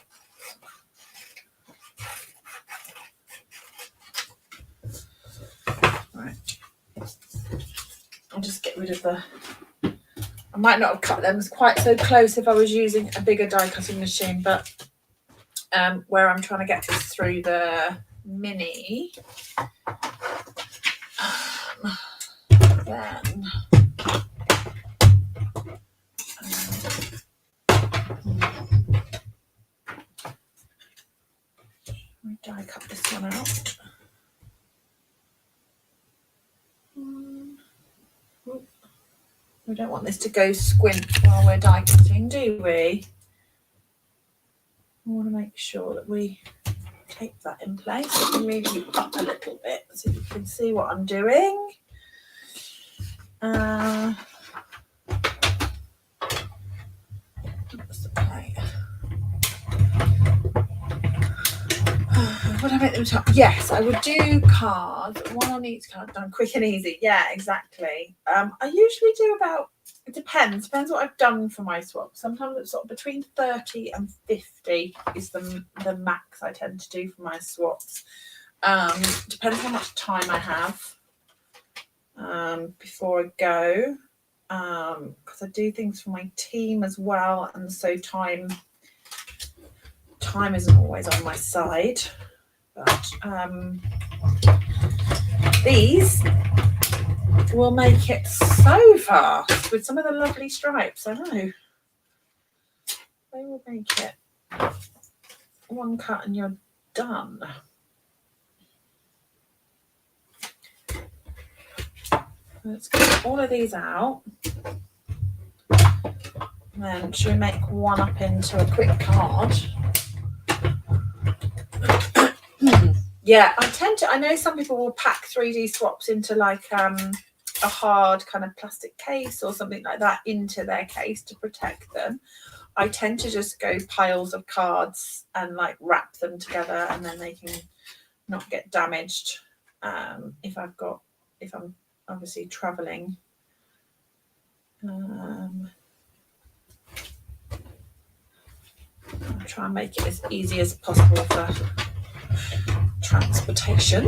Right. I'll just get rid of the... I might not have cut them quite so close if I was using a bigger die cutting machine, but where I'm trying to get this through the mini, then I die cut this one out. We don't want this to go squint while we're die cutting, do we? I want to make sure that we tape that in place. I can move you up a little bit so you can see what I'm doing. Would I make them top? Yes, I would do cards. One on each card, done quick and easy. Yeah, exactly. I usually do about, it depends what I've done for my swap. Sometimes it's sort of between 30 and 50 is the max I tend to do for my swaps. Depends how much time I have before I go, because I do things for my team as well, and so time isn't always on my side. But these will make it so fast with some of the lovely stripes. I know they will make it one cut and you're done. Let's get all of these out. And then should we make one up into a quick card? Yeah, I know some people will pack 3D swaps into like a hard kind of plastic case or something like that into their case to protect them. I tend to just go piles of cards and like wrap them together, and then they can not get damaged if I'm obviously traveling. I'll try and make it as easy as possible for transportation.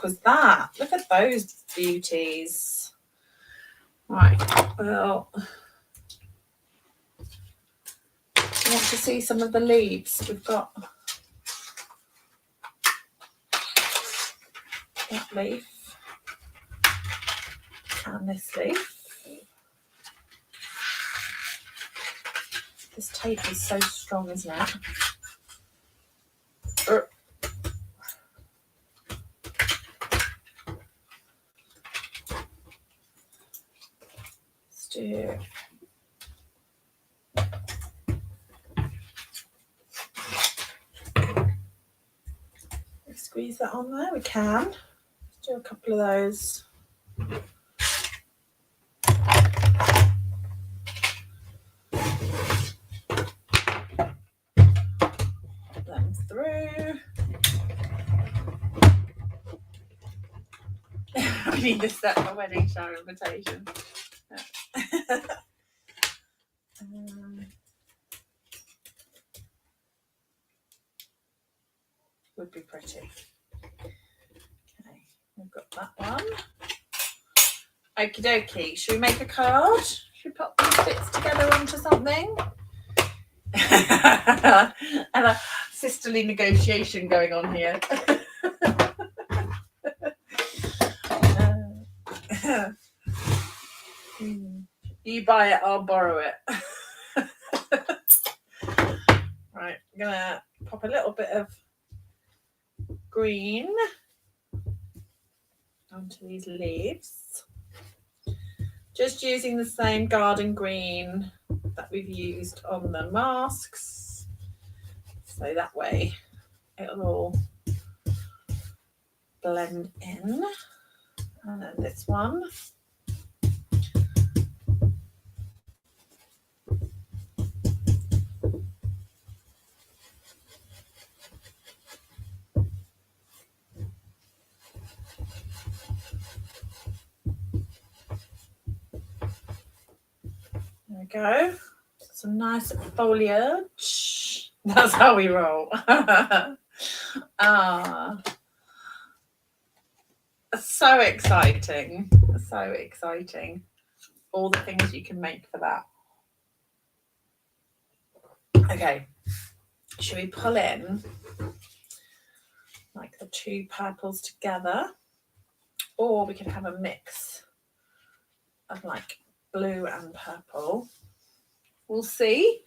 project was that? Look at those beauties. Right, well, I want to see some of the leaves. We've got that leaf and this leaf. This tape is so strong, isn't it? Let's do squeeze that on there. We can. Let's do a couple of those. Put them through. We need to set a wedding shower invitation. Would be pretty. Okay, we've got that one. Okie dokie. Should we make a card? Should we put these bits together onto something? And a sisterly negotiation going on here. You buy it, I'll borrow it. Right, I'm gonna pop a little bit of green onto these leaves. Just using the same garden green that we've used on the masks. So that way it'll all blend in. And then this one. There we go. Some nice foliage. That's how we roll. So exciting. So exciting. All the things you can make for that. Okay. Should we pull in like the two purples together? Or we could have a mix of like blue and purple. We'll see.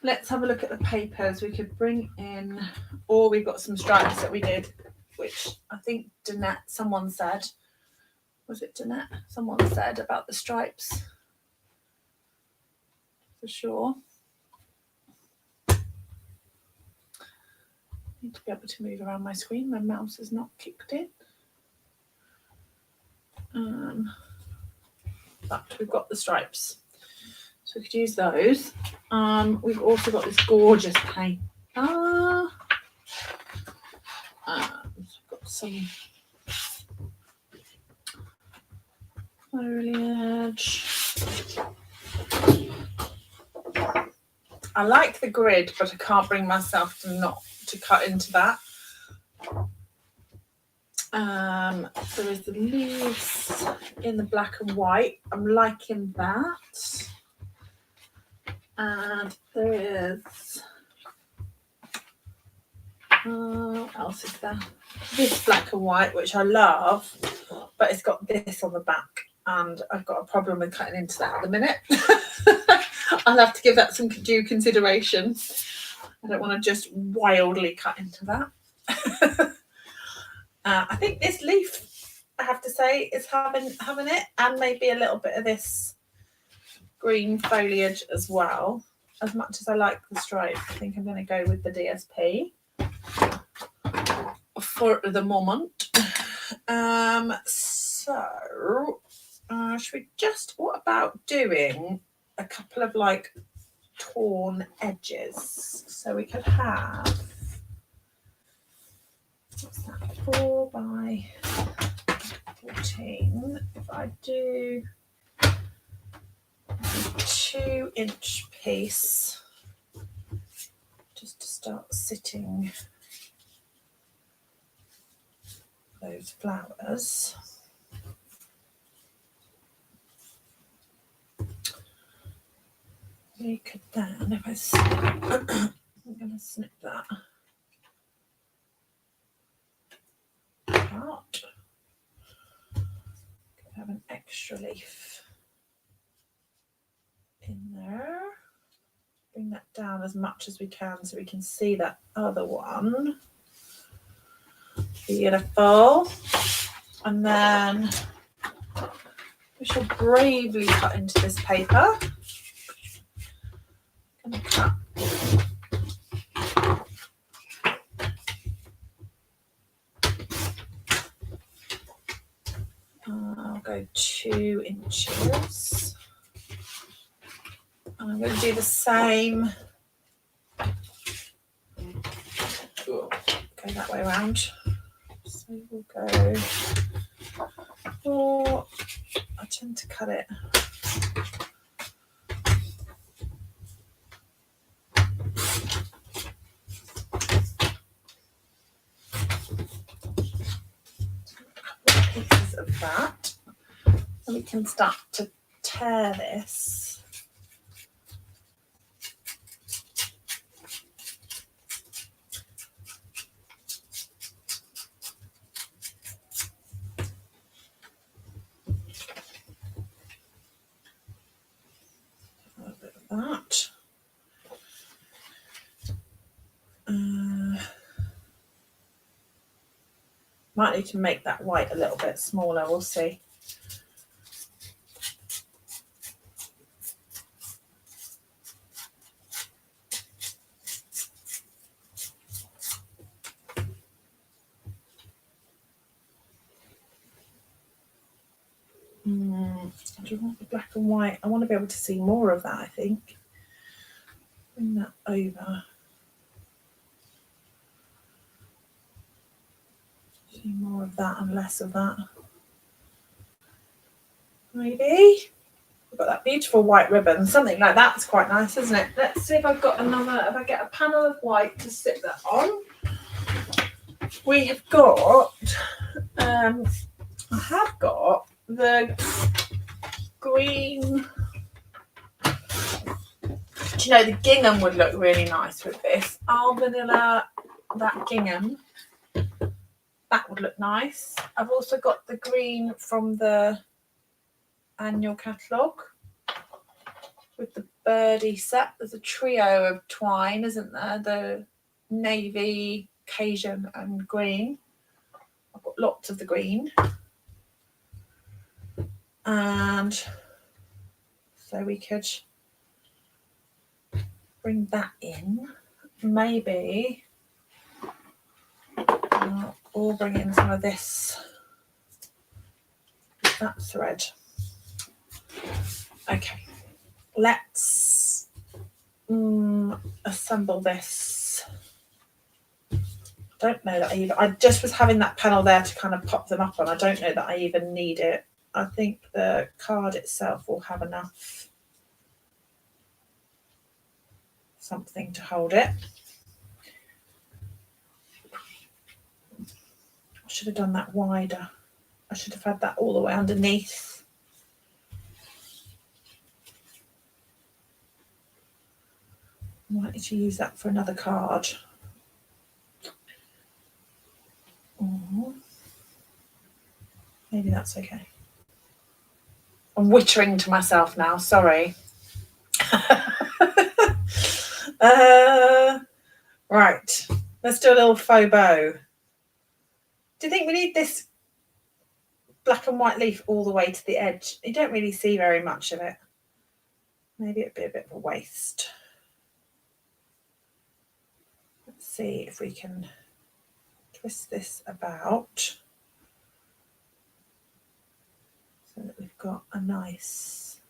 Let's have a look at the papers. We could bring in, or we've got some stripes that we did, which I think Danette, someone said, was it Danette? Someone said about the stripes. For sure. Need to be able to move around my screen. My mouse is not kicked in. But we've got the stripes. So we could use those. We've also got this gorgeous paint. We've got some foliage. I like the grid, but I can't bring myself to cut into that. There is the leaves in the black and white. I'm liking that. And there is, what else is there? This black and white, which I love, but it's got this on the back, and I've got a problem with cutting into that at the minute. I'll have to give that some due consideration. I don't want to just wildly cut into that. I think this leaf, I have to say, is having it, and maybe a little bit of this green foliage as well. As much as I like the stripe, I think I'm going to go with the DSP for the moment. Should we just, what about doing a couple of like torn edges? So we could have, what's that, 4 by 14. If I do a 2-inch piece, just to start sitting those flowers. We could then, if I snip, I'm going to snip that part. Could have an extra leaf in there. Bring that down as much as we can so we can see that other one. Beautiful. And then we shall bravely cut into this paper. I'm going to cut. I'll go 2 inches. And I'm going to do the same. Go that way around. So we'll go. Oh, I tend to cut it. Pieces of that, and we can start to tear this. A little bit of that. Might need to make that white a little bit smaller, we'll see. I do want the black and white. I want to be able to see more of that, I think. Bring that over. See more of that and less of that. Maybe. We've got that beautiful white ribbon. Something like that's quite nice, isn't it? Let's see if I've got another, if I get a panel of white to stick that on. We have got, I have got the green. Do you know, the gingham would look really nice with this. Our vanilla, that gingham, that would look nice. I've also got the green from the annual catalogue with the birdie set. There's a trio of twine, isn't there? The navy, Cajun and green. I've got lots of the green. And so we could bring that in. Maybe or bring in some of this, that thread. Okay, let's assemble this. Don't know that I just was having that panel there to kind of pop them up on. I don't know that I even need it. I think the card itself will have enough something to hold it. I should have done that wider. I should have had that all the way underneath. I might need to use that for another card. Maybe that's okay. I'm wittering to myself now, sorry. Right, let's do a little faux bow. Do you think we need this black and white leaf all the way to the edge? You don't really see very much of it. Maybe it'd be a bit of a waste. Let's see if we can twist this about so that we've got a nice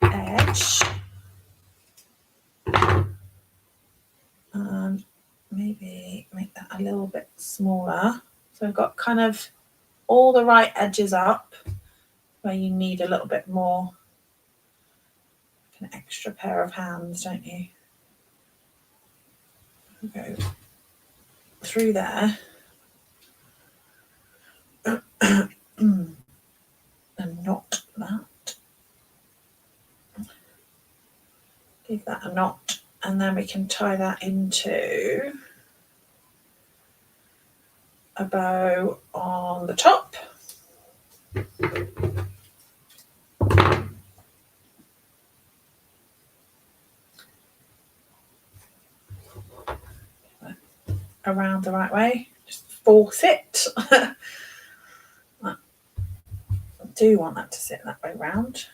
edge. And maybe make that a little bit smaller. So I've got kind of all the right edges up where you need a little bit more, like an extra pair of hands, don't you? Go through there. give that a knot, and then we can tie that into a bow on the top. Around the right way, just force it. I do want that to sit that way round.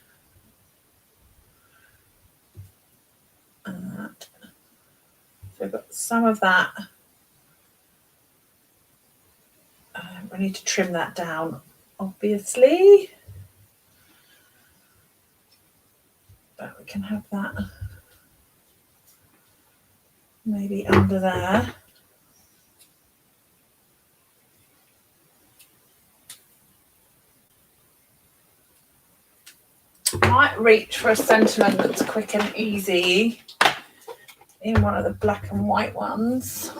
So we've got some of that. We need to trim that down, obviously, but we can have that maybe under there. Might reach for a sentiment that's quick and easy in one of the black and white ones.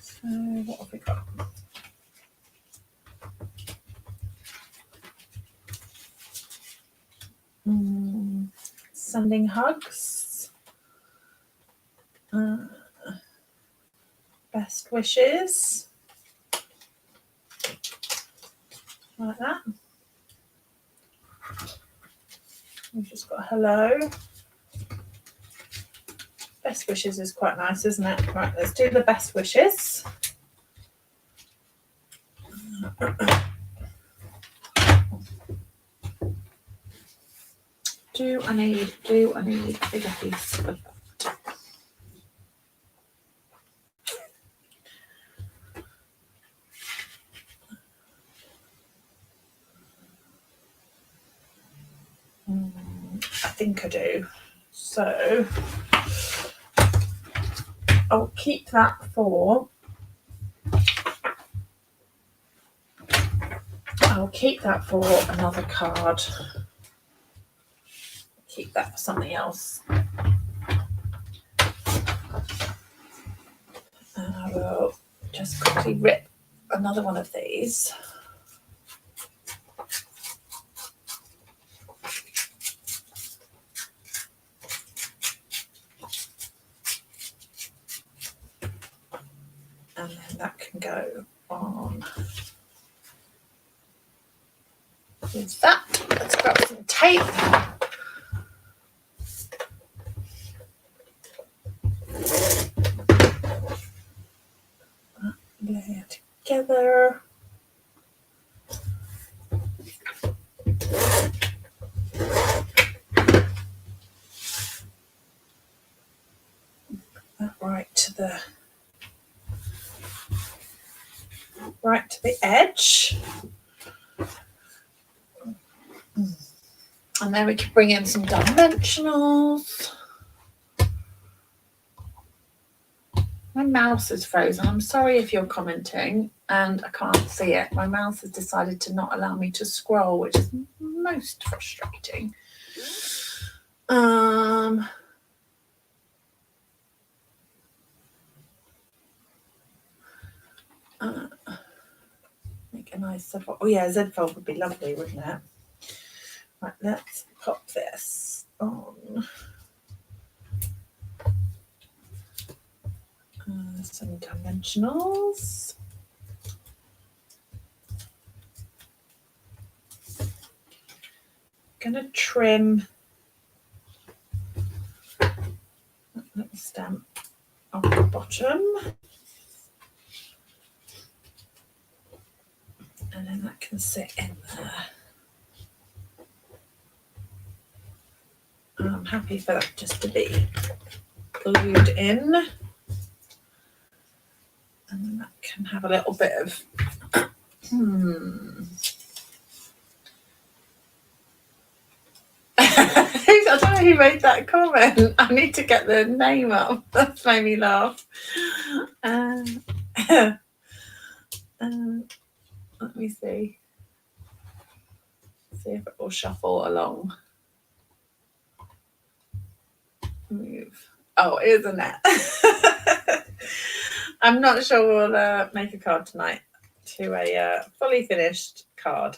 So what have we got? Sending hugs. Best wishes. Like that. We've just got hello. Best wishes is quite nice, isn't it? Right, let's do the best wishes. Do I need a bigger piece of that? I think I do. So I'll keep that for another card. Keep that for something else. And I will just quickly rip another one of these. And then that can go on with that. Let's grab some tape. Lay it together. That right to the edge. And then we can bring in some dimensionals. My mouse is frozen. I'm sorry if you're commenting and I can't see it. My mouse has decided to not allow me to scroll, which is most frustrating. Make a nice Z fold. Oh yeah, Z fold would be lovely, wouldn't it? Right, let's pop this on. Some dimensionals. Gonna trim that little stamp off the bottom. And then that can sit in there. And I'm happy for that just to be glued in. And then that can have a little bit of I don't know who made that comment. I need to get the name up. That's made me laugh. Let me see. See if it will shuffle along. Move. Oh, isn't it? I'm not sure we'll make a card tonight. to a fully finished card.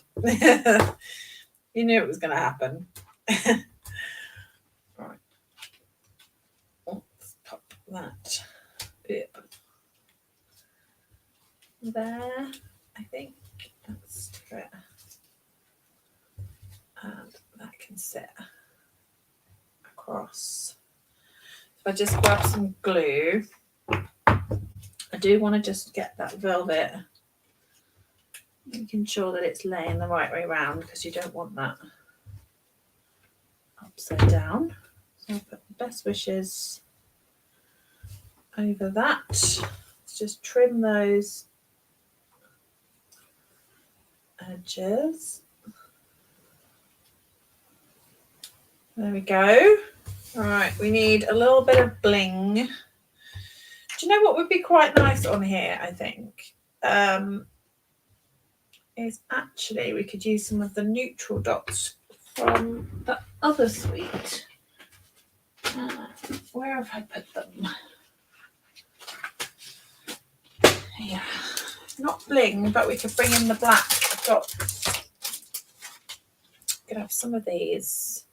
You knew it was going to happen. Right. Let's pop that bit there. I think that's it. And that can sit across. If I just grab some glue, I do want to just get that velvet, making sure that it's laying the right way around, because you don't want that upside down. So I'll put the best wishes over that. Let's just trim those edges. There we go. All right, we need a little bit of bling. Do you know what would be quite nice on here, I think? Is actually we could use some of the neutral dots from the other suite. Where have I put them? Yeah, not bling, but we could bring in the black dots. Could have some of these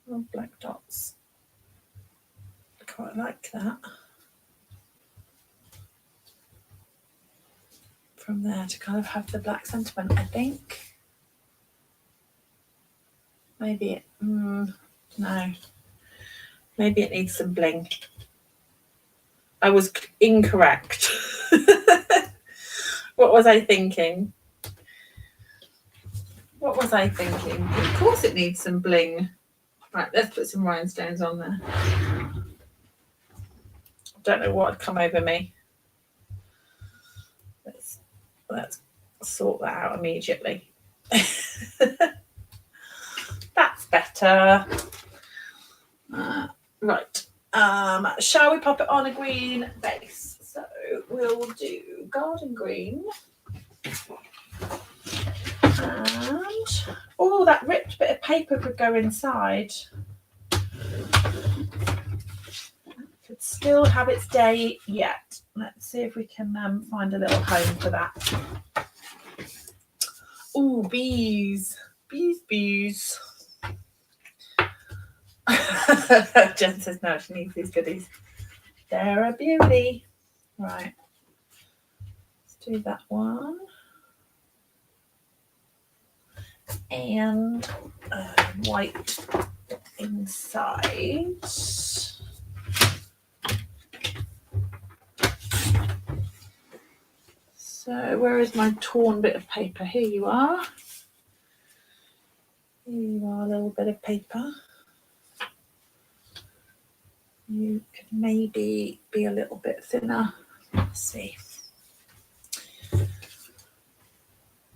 little black dots. I quite like that. From there to kind of have the black sentiment, I think. Maybe it, no. Maybe it needs some bling. I was incorrect. What was I thinking? What was I thinking? Of course it needs some bling. Right, let's put some rhinestones on there. I don't know what had come over me. Let's sort that out immediately. That's better. Right. Shall we pop it on a green base? So we'll do garden green. And oh, that ripped bit of paper could go inside. Could still have its day yet. Let's see if we can find a little home for that. Oh, bees. Bees. Jen says no, she needs these goodies. They're a beauty. Right. Let's do that one. And white inside. So where is my torn bit of paper? Here you are. Here you are, a little bit of paper. You could maybe be a little bit thinner. Let's see.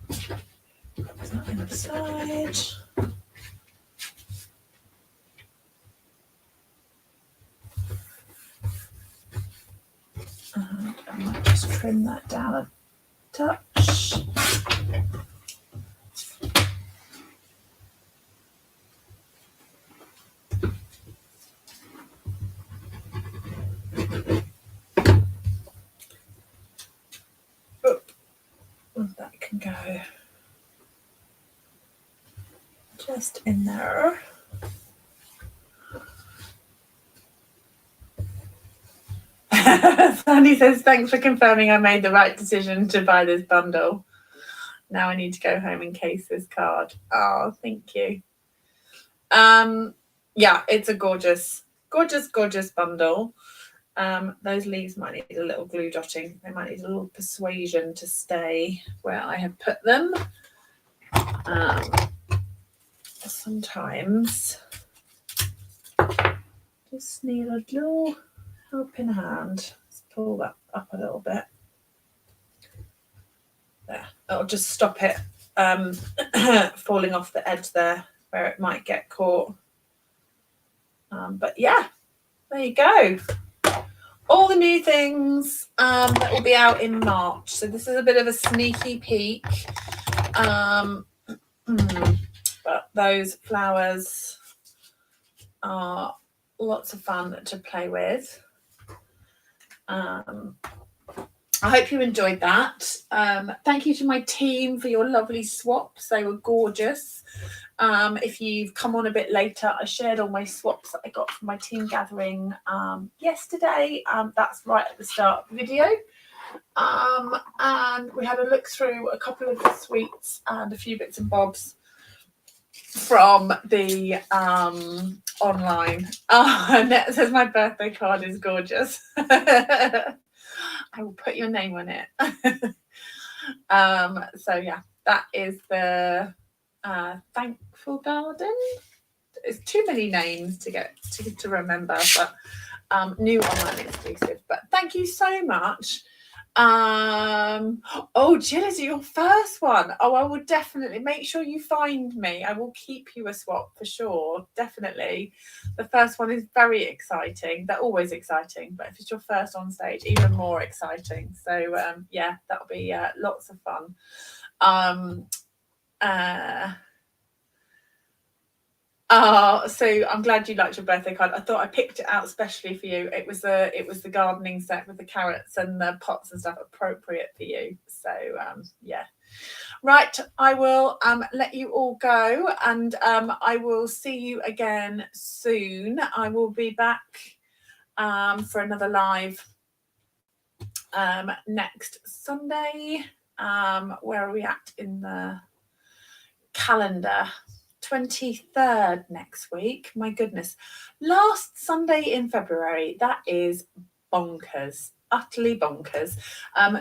Put that in the side. And I might just trim that down a touch. That can go just in there. Sandy says, thanks for confirming I made the right decision to buy this bundle. Now I need to go home and case this card. Oh, thank you. Yeah, it's a gorgeous bundle. Those leaves might need a little glue dotting. They might need a little persuasion to stay where I have put them. Sometimes just need a little helping hand. Let's pull that up a little bit. There, it'll just stop it falling off the edge there where it might get caught. But yeah, there you go. All the new things that will be out in March. So this is a bit of a sneaky peek. But those flowers are lots of fun to play with. I hope you enjoyed that. Thank you to my team for your lovely swaps. They were gorgeous. If you've come on a bit later, I shared all my swaps that I got from my team gathering yesterday. That's right at the start of the video. And we had a look through a couple of the suites and a few bits and bobs from the online. Annette says my birthday card is gorgeous. I will put your name on it. So yeah, that is the Thankful Garden. It's too many names to get to remember, but new online exclusive. But thank you so much. Oh, Jill, is it your first one? Oh, I will definitely make sure you find me. I will keep you a swap for sure. Definitely. The first one is very exciting. They're always exciting, but if it's your first on stage, even more exciting. So yeah, that'll be lots of fun. So I'm glad you liked your birthday card. I thought I picked it out especially for you. It was the gardening set with the carrots and the pots and stuff, appropriate for you. So yeah. Right, I will let you all go, and I will see you again soon. I will be back for another live next Sunday. Where are we at in the calendar? 23rd next week. My goodness. Last Sunday in February. That is bonkers. Utterly bonkers.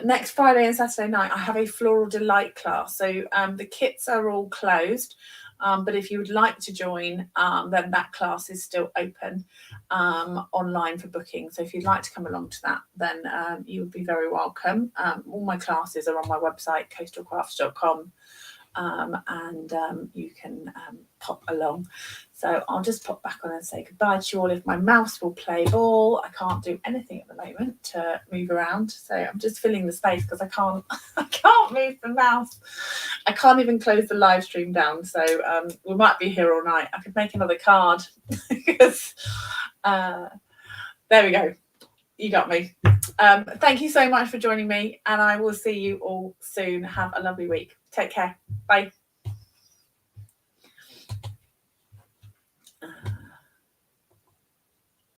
Next Friday and Saturday night, I have a Floral Delight class. So the kits are all closed. But if you would like to join, then that class is still open online for booking. So if you'd like to come along to that, then you would be very welcome. All my classes are on my website, coastalcrafts.com. And you can pop along. So I'll just pop back on and say goodbye to you all. If my mouse will play ball, I can't do anything at the moment to move around. So I'm just filling the space because I can't move the mouse. I can't even close the live stream down. So we might be here all night. I could make another card because there we go. You got me. Thank you so much for joining me, and I will see you all soon. Have a lovely week. Take care. Bye.